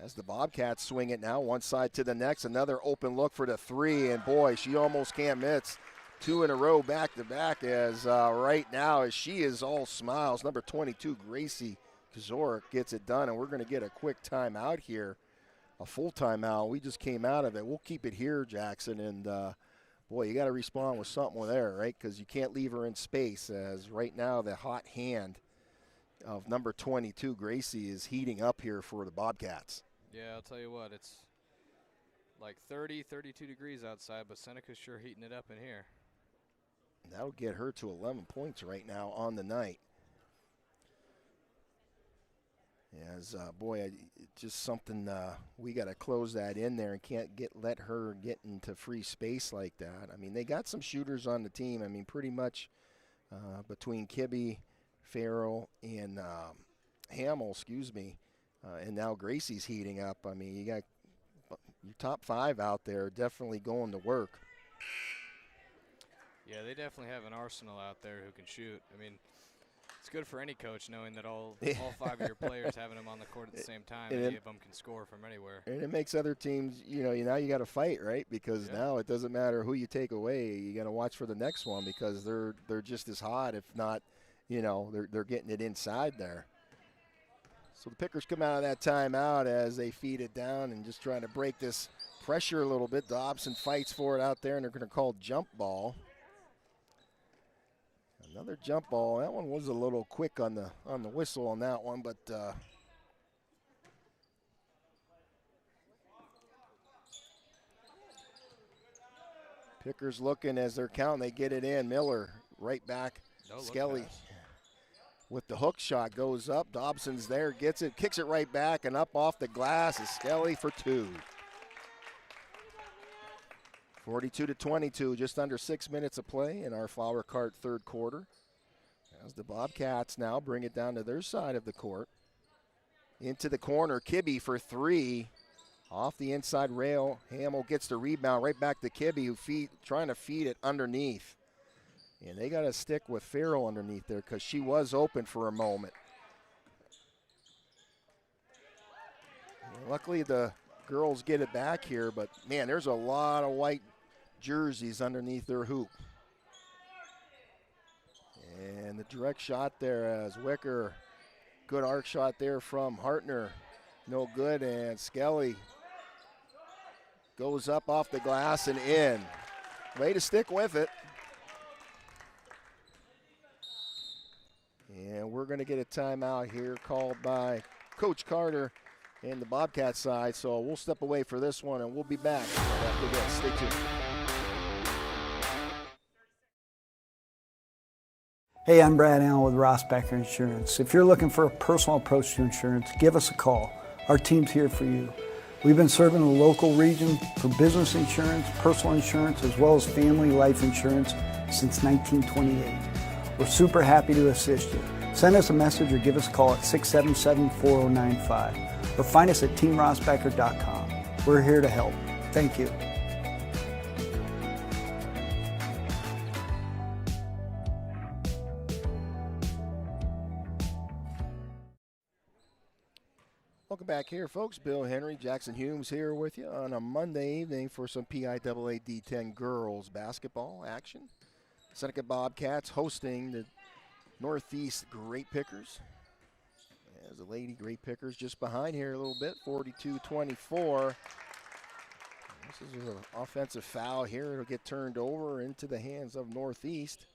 As the Bobcats swing it now, one side to the next. Another open look for the three, and boy, she almost can't miss. Two in a row back-to-back as right now as she is all smiles. Number 22, Gracie Kazorek gets it done, and we're going to get a quick timeout here, a full timeout. We just came out of it. We'll keep it here, Jackson, and boy, you got to respond with something there, right? Because you can't leave her in space as right now the hot hand of number 22, Gracie, is heating up here for the Bobcats. Yeah, I'll tell you what, it's like 30, 32 degrees outside, but Seneca's sure heating it up in here. That'll get her to 11 points right now on the night. As boy, just something we got to close that in there and can't let her get into free space like that. I mean, they got some shooters on the team. I mean, pretty much between Kibbe, Farrell, and Hamill, and now Gracie's heating up. I mean, you got your top five out there definitely going to work. Yeah, they definitely have an arsenal out there who can shoot. I mean, it's good for any coach knowing that all five of your players having them on the court at the same time, and any of them can score from anywhere. And it makes other teams, now you got to fight, right? Because now it doesn't matter who you take away. You got to watch for the next one because they're just as hot, if not, they're getting it inside there. So the Pickers come out of that timeout as they feed it down and just trying to break this pressure a little bit. Dobson fights for it out there, and they're going to call jump ball. Another jump ball. That one was a little quick on the whistle on that one, but Pickers looking as they're counting. They get it in. Miller right back. Skelly with the hook shot goes up. Dobson's there, gets it, kicks it right back, and up off the glass is Skelly for two. 42-22, just under 6 minutes of play in our Flower Cart third quarter. As the Bobcats now bring it down to their side of the court. Into the corner, Kibbe for three. Off the inside rail, Hamill gets the rebound right back to Kibbe, who trying to feed it underneath. And they got to stick with Farrell underneath there because she was open for a moment. And luckily, the girls get it back here, but man, there's a lot of white jerseys underneath their hoop. And the direct shot there as Wicker, good arc shot there from Hartner, no good, and Skelly goes up off the glass and in. Way to stick with it. And we're going to get a timeout here called by Coach Carter and the Bobcat side, so we'll step away for this one, and we'll be back after this. Stay tuned. Hey, I'm Brad Allen with Rossbacher Insurance. If you're looking for a personal approach to insurance, give us a call. Our team's here for you. We've been serving the local region for business insurance, personal insurance, as well as family life insurance since 1928. We're super happy to assist you. Send us a message or give us a call at 677-4095 or find us at teamrossbacher.com. We're here to help. Thank you. Welcome back here, folks. Bill Henry, Jackson Humes here with you on a Monday evening for some Piaa D-10 girls basketball action. Seneca Bobcats hosting the Northeast Grape Pickers. There's the Lady Grape Pickers just behind here a little bit, 42-24. This is an offensive foul here. It'll get turned over into the hands of Northeast.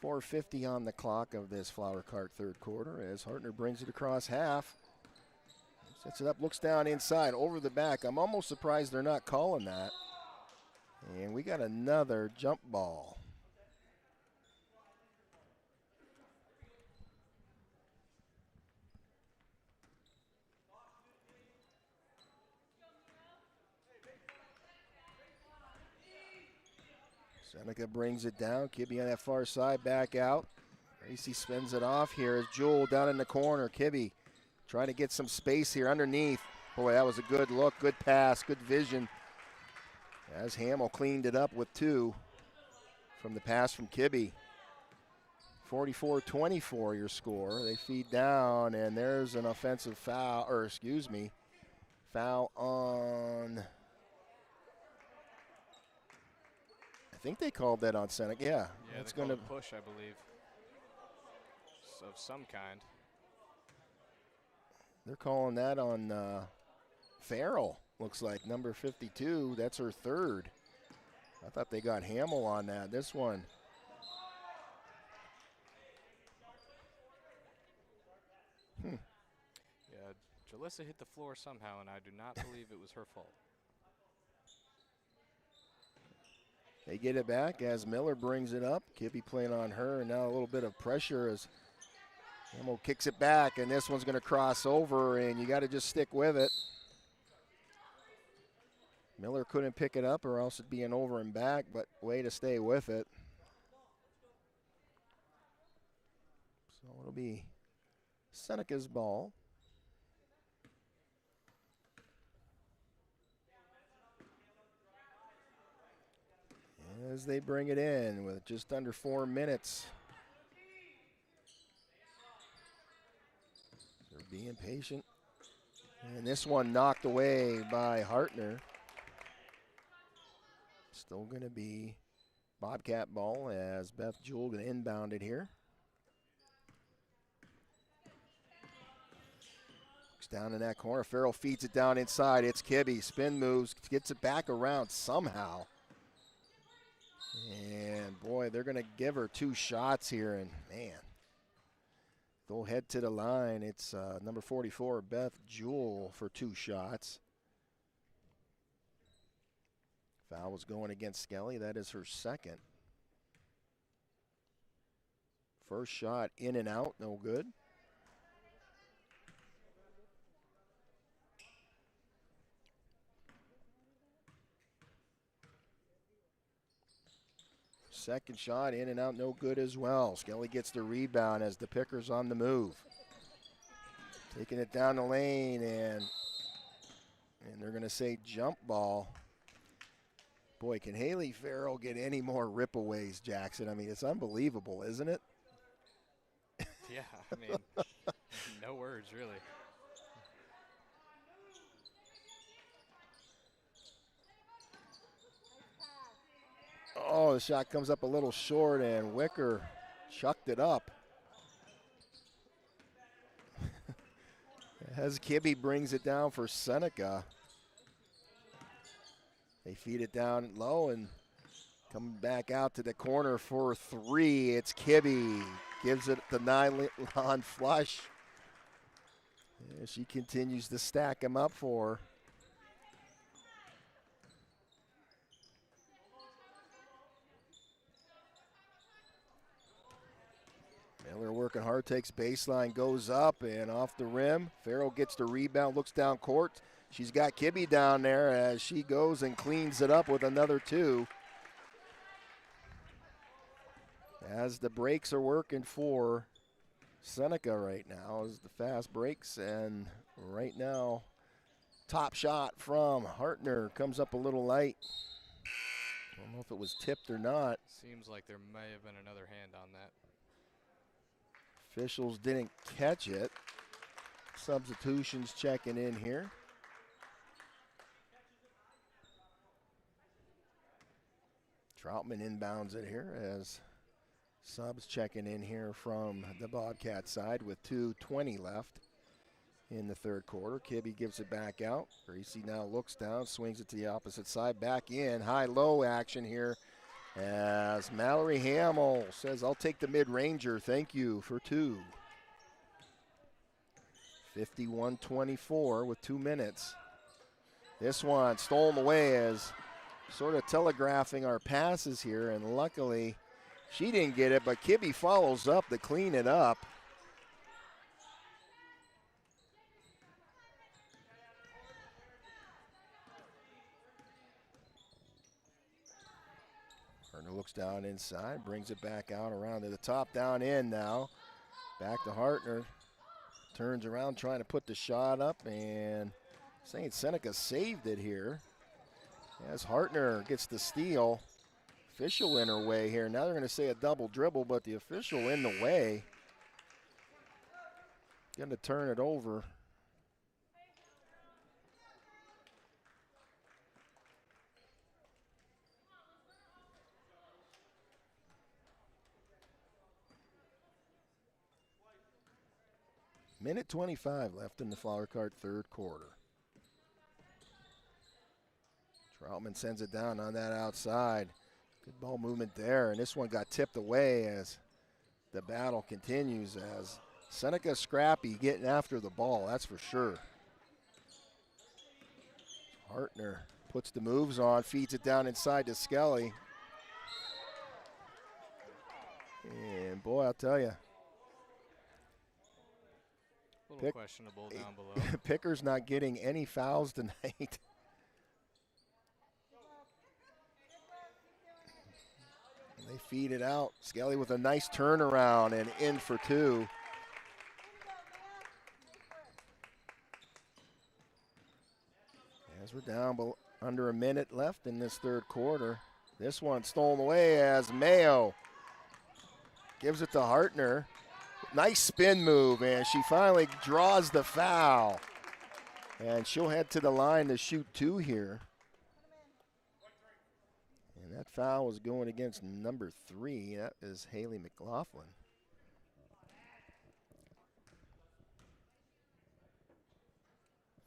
4:50 on the clock of this Flower Cart third quarter as Hartner brings it across half. Sets it up, looks down inside, over the back. I'm almost surprised they're not calling that. And we got another jump ball. Seneca brings it down. Kibbe on that far side, back out. Gracie spins it off here as Jewel down in the corner. Kibbe trying to get some space here underneath. Boy, that was a good look, good pass, good vision. As Hamill cleaned it up with two from the pass from Kibbe. 44-24 your score. They feed down, and there's an offensive foul, or excuse me, foul on... I think they called that on Seneca. Yeah, it's going to push, I believe, of some kind. They're calling that on Farrell. Looks like number 52. That's her third. I thought they got Hamill on that. This one. Yeah, Jalissa hit the floor somehow, and I do not believe it was her fault. They get it back as Miller brings it up. Kibbe playing on her, and now a little bit of pressure as Hamill kicks it back, and this one's going to cross over, and you got to just stick with it. Miller couldn't pick it up or else it'd be an over and back, but way to stay with it. So it'll be Seneca's ball. As they bring it in with just under 4 minutes. They're being patient. And this one knocked away by Hartner. Still going to be Bobcat ball as Beth Jewell going to inbound it here. Looks down in that corner. Farrell feeds it down inside. It's Kibbe. Spin moves, gets it back around somehow. And boy, they're going to give her two shots here. And man, they'll head to the line. It's number 44, Beth Jewell, for two shots. Foul was going against Skelly. That is her second. First shot in and out, no good. Second shot in and out, no good as well. Skelly gets the rebound as the Pickers on the move. Taking it down the lane, and they're going to say jump ball. Boy, can Haley Farrell get any more ripaways, Jackson? I mean, it's unbelievable, isn't it? Yeah, I mean, no words, really. the shot comes up a little short, and Wicker chucked it up. As Kibbe brings it down for Seneca. They feed it down low and coming back out to the corner for three. It's Kibbe. Gives it the nylon flush. Yeah, she continues to stack him up for her. Miller working hard, takes baseline, goes up and off the rim. Farrell gets the rebound, looks down court. She's got Kibbe down there as she goes and cleans it up with another two. As the breaks are working for Seneca right now, as the fast breaks, and right now, top shot from Hartner comes up a little light. I don't know if it was tipped or not. Seems like there may have been another hand on that. Officials didn't catch it. Substitutions checking in here. Troutman inbounds it here as subs checking in here from the Bobcat side with 2:20 left in the third quarter. Kibbe gives it back out. Gracie now looks down, swings it to the opposite side, back in. High-low action here as Mallory Hamill says, I'll take the mid-ranger, thank you, for two. 51-24 with 2 minutes. This one stolen away as sort of telegraphing our passes here, and luckily she didn't get it, but Kibbe follows up to clean it up. Hartner looks down inside, brings it back out around to the top, down in now. Back to Hartner. Turns around trying to put the shot up, and St. Seneca saved it here. As Hartner gets the steal. Official in her way here. Now they're going to say a double dribble, but the official in the way. Going to turn it over. Minute 25 left in the Flower Cart third quarter. Troutman sends it down on that outside. Good ball movement there, and this one got tipped away as the battle continues, as Seneca scrappy getting after the ball, that's for sure. Hartner puts the moves on, feeds it down inside to Skelly. And boy, I'll tell you. A little questionable down below. Picker's not getting any fouls tonight. They feed it out. Skelly with a nice turnaround and in for two. As we're down under a minute left in this third quarter. This one stolen away as Mayo gives it to Hartner. Nice spin move, and she finally draws the foul. And she'll head to the line to shoot two here. And that foul was going against number 3. That is Haley McLaughlin.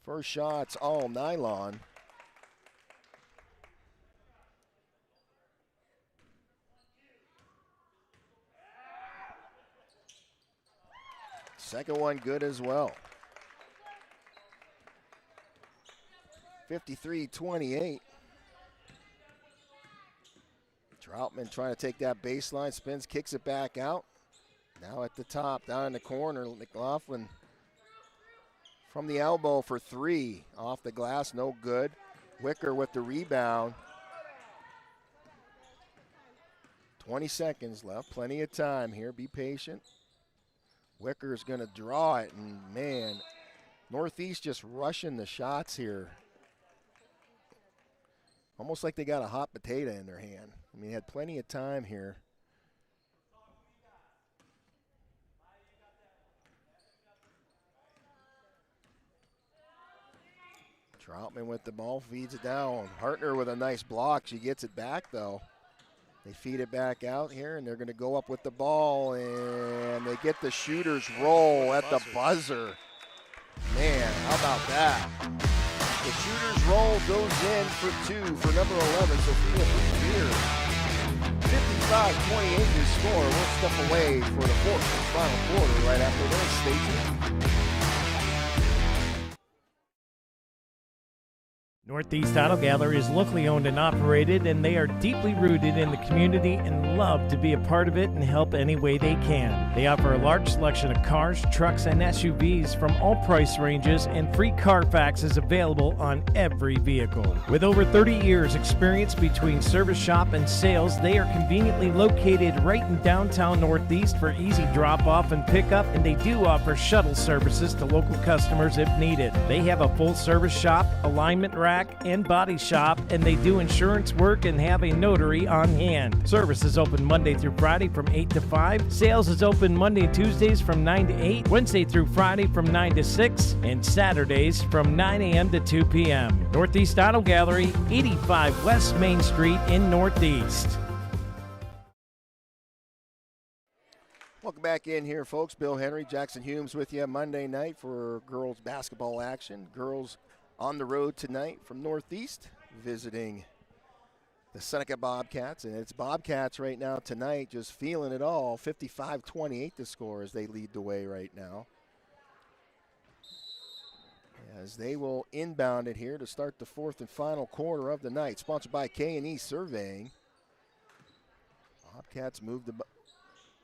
First shot's all nylon. Second one good as well. 53-28. Troutman trying to take that baseline, spins, kicks it back out. Now at the top, down in the corner, McLaughlin from the elbow for 3. Off the glass, no good. Wicker with the rebound. 20 seconds left, plenty of time here, be patient. Wicker's going to draw it, and man, Northeast just rushing the shots here. Almost like they got a hot potato in their hand. I mean, had plenty of time here. Troutman with the ball, feeds it down. Hartner with a nice block. She gets it back, though. They feed it back out here, and they're going to go up with the ball, and they get the shooter's roll at the buzzer. Man, how about that? The shooter's roll goes in for 2 for number 11, Sophia Freer. 55-28 is score. We'll step away for the fourth and final quarter right after this. Stay tuned. Northeast Auto Gallery is locally owned and operated, and they are deeply rooted in the community and love to be a part of it and help any way they can. They offer a large selection of cars, trucks, and SUVs from all price ranges, and free Carfax is available on every vehicle. With over 30 years experience between service shop and sales, they are conveniently located right in downtown Northeast for easy drop-off and pickup, and they do offer shuttle services to local customers if needed. They have a full-service shop, alignment rack, and body shop, and they do insurance work and have a notary on hand. Service is open Monday through Friday from 8 to 5. Sales is open Monday and Tuesdays from 9 to 8, Wednesday through Friday from 9 to 6, and Saturdays from 9 a.m. to 2 p.m. Northeast Auto Gallery, 85 West Main Street in Northeast. Welcome back in here, folks. Bill Henry, Jackson Humes with you Monday night for girls basketball action. Girls on the road tonight from Northeast, visiting the Seneca Bobcats. And it's Bobcats right now tonight, just feeling it all. 55-28 the score as they lead the way right now. As they will inbound it here to start the fourth and final quarter of the night. Sponsored by K&E Surveying. Bobcats move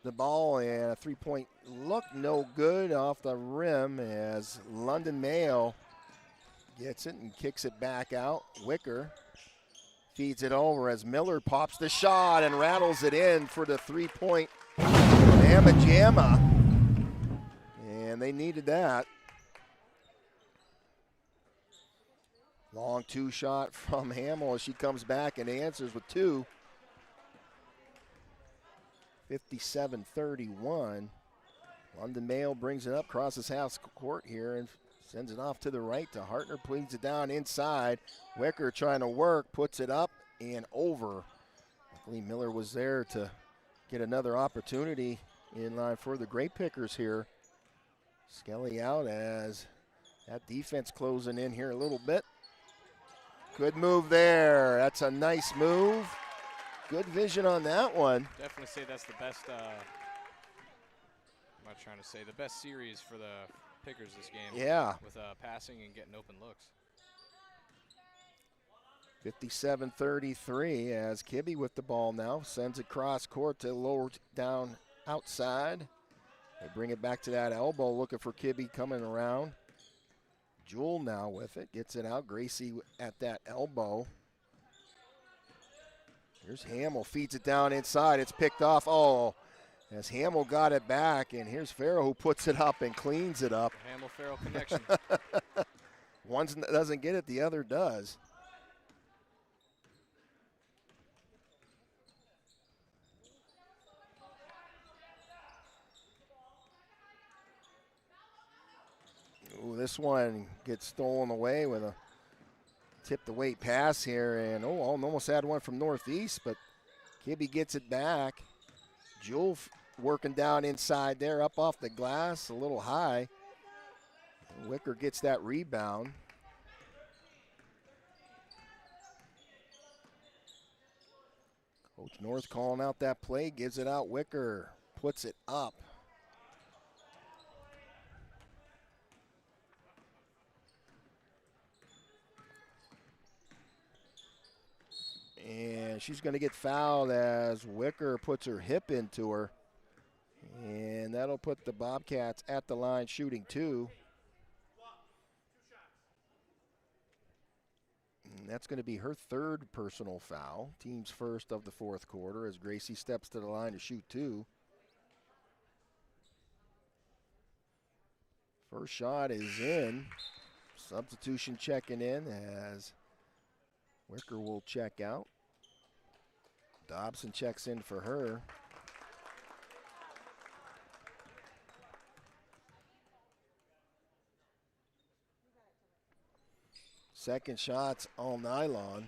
the ball, and a three-point look no good off the rim as London Mayo gets it and kicks it back out. Wicker feeds it over as Miller pops the shot and rattles it in for the three-point Mamma Jamma. And they needed that. Long two-shot from Hamill as she comes back and answers with 2. 57-31. London Mayo brings it up, crosses half court here, and sends it off to the right to Hartner, pleads it down inside. Wicker trying to work, puts it up and over. Luckily Miller was there to get another opportunity in line for the Grape Pickers here. Skelly out as that defense closing in here a little bit. Good move there. That's a nice move. Good vision on that one. Definitely say that's the best, what am I trying to say? The best series for the Pickers this game. Yeah. With passing and getting open looks. 57-33 as Kibbe with the ball now. Sends it cross court to lower down outside. They bring it back to that elbow, looking for Kibbe coming around. Jewel now with it. Gets it out. Gracie at that elbow. Here's Hamill. Feeds it down inside. It's picked off. Oh. As Hamill got it back, and here's Farrell who puts it up and cleans it up. Hamill-Farrell connection. One doesn't get it, the other does. Ooh, this one gets stolen away with a tip-the-weight pass here, and almost had one from Northeast, but Kibbe gets it back. Jewel working down inside there, up off the glass, a little high. Wicker gets that rebound. Coach North calling out that play, gives it out. Wicker puts it up. And she's going to get fouled as Wicker puts her hip into her. And that'll put the Bobcats at the line shooting 2. And that's going to be her third personal foul. Team's first of the fourth quarter as Gracie steps to the line to shoot 2. First shot is in. Substitution checking in as Wicker will check out. Dobson checks in for her. Second shot's all nylon.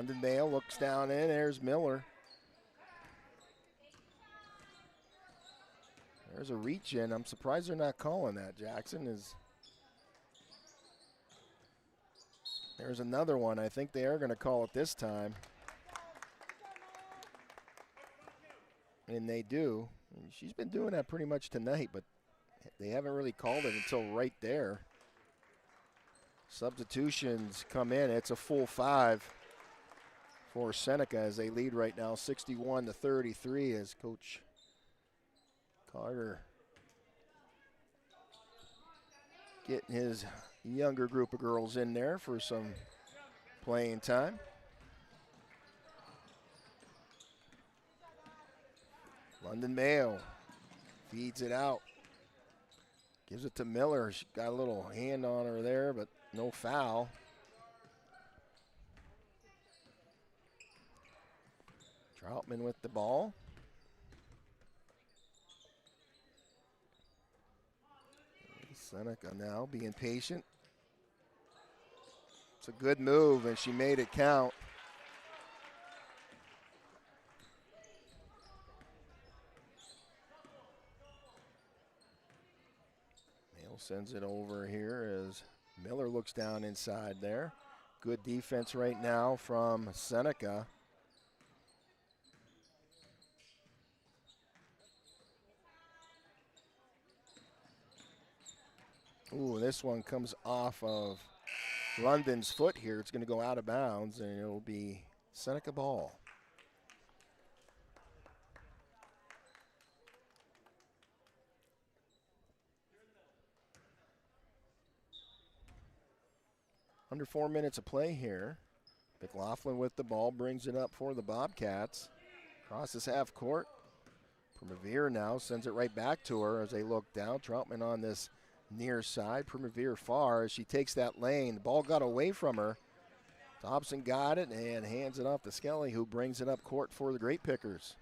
London Mayo looks down in. There's Miller. There's a reach in. I'm surprised they're not calling that. Jackson is. There's another one. I think they are going to call it this time. And they do. She's been doing that pretty much tonight, but they haven't really called it until right there. Substitutions come in. It's a full 5 for Seneca as they lead right now, 61-33, as Coach Carter getting his younger group of girls in there for some playing time. London Mayo feeds it out. Gives it to Miller. She got a little hand on her there, but no foul. Troutman with the ball. Seneca now being patient. It's a good move, and she made it count. Mail sends it over here as Miller looks down inside there. Good defense right now from Seneca. Ooh, this one comes off of London's foot here. It's going to go out of bounds, and it'll be Seneca ball. Under 4 minutes of play here. McLaughlin with the ball, brings it up for the Bobcats. Crosses half court. Primavera now sends it right back to her as they look down. Troutman on this near side. Primavera far as she takes that lane. The ball got away from her. Thompson got it and hands it off to Skelly, who brings it up court for the Grape Pickers.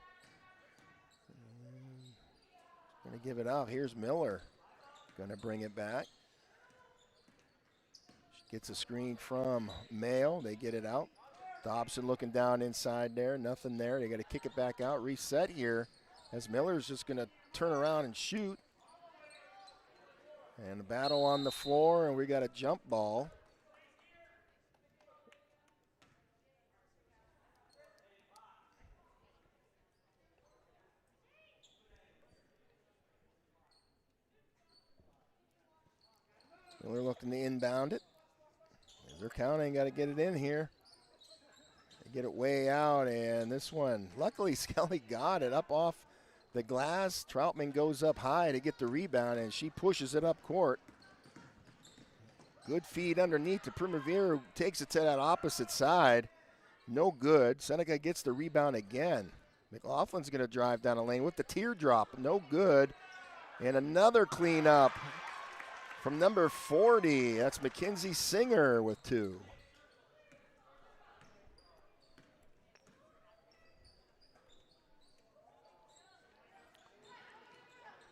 Going to give it out. Here's Miller. Going to bring it back. She gets a screen from Mayo. They get it out. Dobson looking down inside there. Nothing there. They got to kick it back out. Reset here as Miller's just going to turn around and shoot. And a battle on the floor, and we got a jump ball. Miller looking to inbound it. They're counting, got to get it in here. They get it way out, and this one, luckily Skelly got it up off the glass. Troutman goes up high to get the rebound, and she pushes it up court. Good feed underneath to Primavera, who takes it to that opposite side. No good. Seneca gets the rebound again. McLaughlin's going to drive down the lane with the teardrop. No good. And another cleanup from number 40. That's Mackenzie Singer with 2.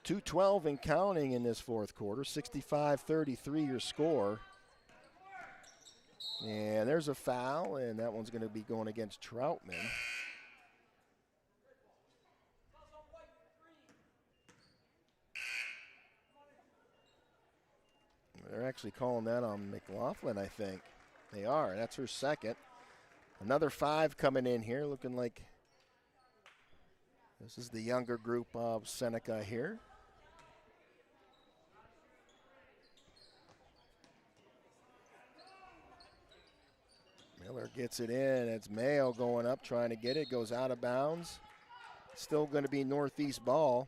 2:12 and counting in this fourth quarter. 65-33 your score. And there's a foul, and that one's going to be going against Troutman. They're actually calling that on McLaughlin, I think. They are. That's her second. Another 5 coming in here, looking like this is the younger group of Seneca here. Miller gets it in. It's Mayo going up, trying to get it. Goes out of bounds. Still going to be Northeast ball.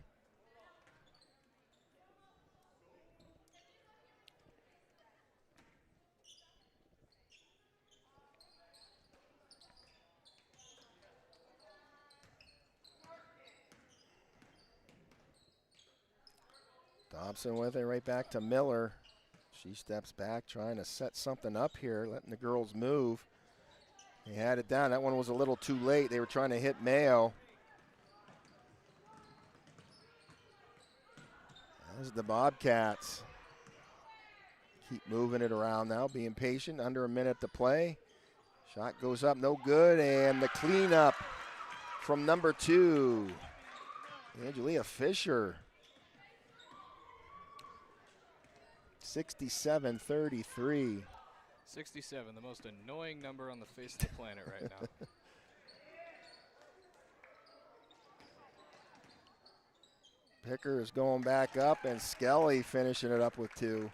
Dobson with it right back to Miller. She steps back, trying to set something up here, letting the girls move. They had it down. That one was a little too late. They were trying to hit Mayo. As the Bobcats keep moving it around now, being patient. Under a minute to play. Shot goes up, no good, and the cleanup from number 2, Angelia Fisher. 67-33. 67, the most annoying number on the face of the planet right now. Picker is going back up, and Skelly finishing it up with 2.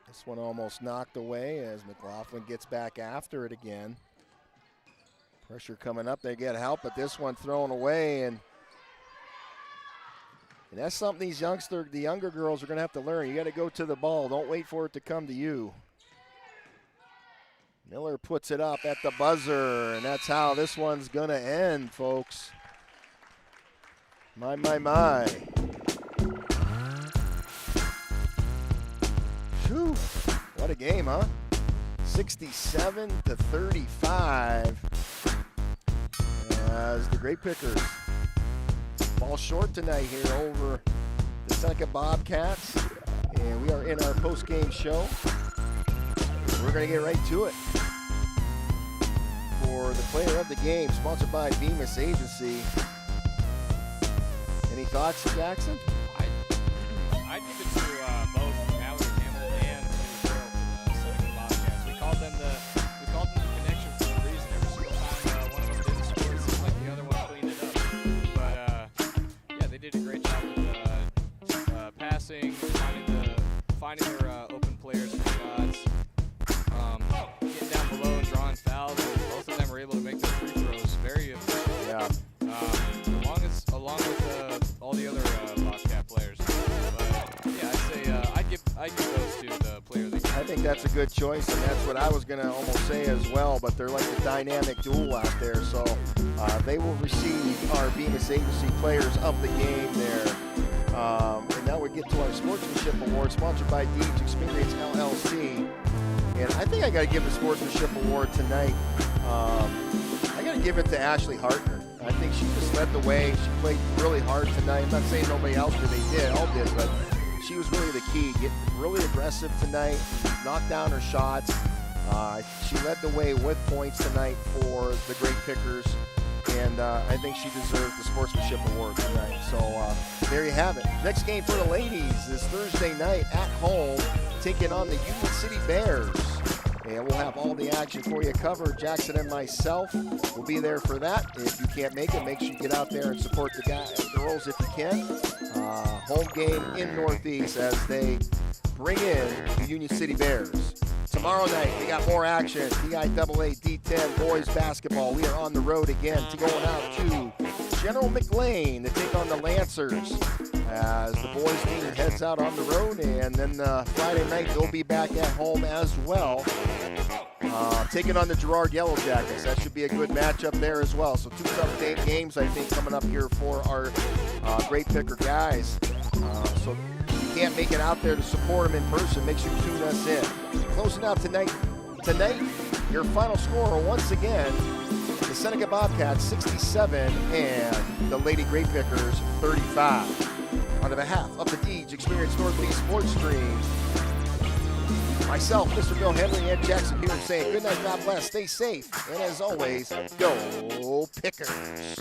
This one almost knocked away as McLaughlin gets back after it again. Pressure coming up, they get help, but this one thrown away, and that's something the younger girls are going to have to learn. You got to go to the ball. Don't wait for it to come to you. Miller puts it up at the buzzer, and that's how this one's going to end, folks. My. Whew. What a game, huh? 67-35 as the Grape Pickers fall short tonight here over the Seneca Bobcats. And we are in our post-game show. We're going to get right to it. For the player of the game, sponsored by Bemis Agency. Any thoughts, Jackson? I'd give it to both Mallory Campbell and Carroll from the Seneca Bobcats. We called them the connection for a reason. Every single time one of them didn't score, it seemed like the other one cleaned it up. But yeah, they did a great job with passing, finding their open players for shots, getting down below and drawing fouls. Both of them were able to make their free throws very efficient. Yeah. Along with all the other Bobcat players. But yeah, I'd give those two the player of the game. I think that's a good choice, and that's what I was going to almost say as well, but they're like a dynamic duel out there, so they will receive our Bemis Agency players of the game there. And now we get to our Sportsmanship Award, sponsored by Deeds Experience LLC. And I think I got to give the Sportsmanship Award tonight. I got to give it to Ashley Hartner. I think she just led the way. She played really hard tonight. I'm not saying nobody else did. They all did, but she was really the key. Getting really aggressive tonight, knocked down her shots. She led the way with points tonight for the Grape Pickers, and I think she deserved the Sportsmanship Award tonight. So there you have it. Next game for the ladies is Thursday night at home, taking on the Union City Bears. And we'll have all the action for you covered. Jackson and myself will be there for that. If you can't make it, make sure you get out there and support the girls if you can. Home game in Northeast as they bring in the Union City Bears. Tomorrow night, we got more action. PIAA D-10 boys basketball. We are on the road again to going out to General McLean to take on the Lancers as the boys team heads out on the road. And then Friday night, they'll be back at home as well, taking on the Girard Yellow Jackets. That should be a good matchup there as well. So 2 tough games, I think, coming up here for our Grape Picker guys. So if you can't make it out there to support them in person, make sure you tune us in. Closing out tonight, your final score once again, the Seneca Bobcats 67 and the Lady Grape Pickers 35. On behalf of the Deeds Experience Northeast Sports Stream, myself, Mr. Bill Henry, and Jackson here saying good night, God bless, stay safe, and as always, go Pickers.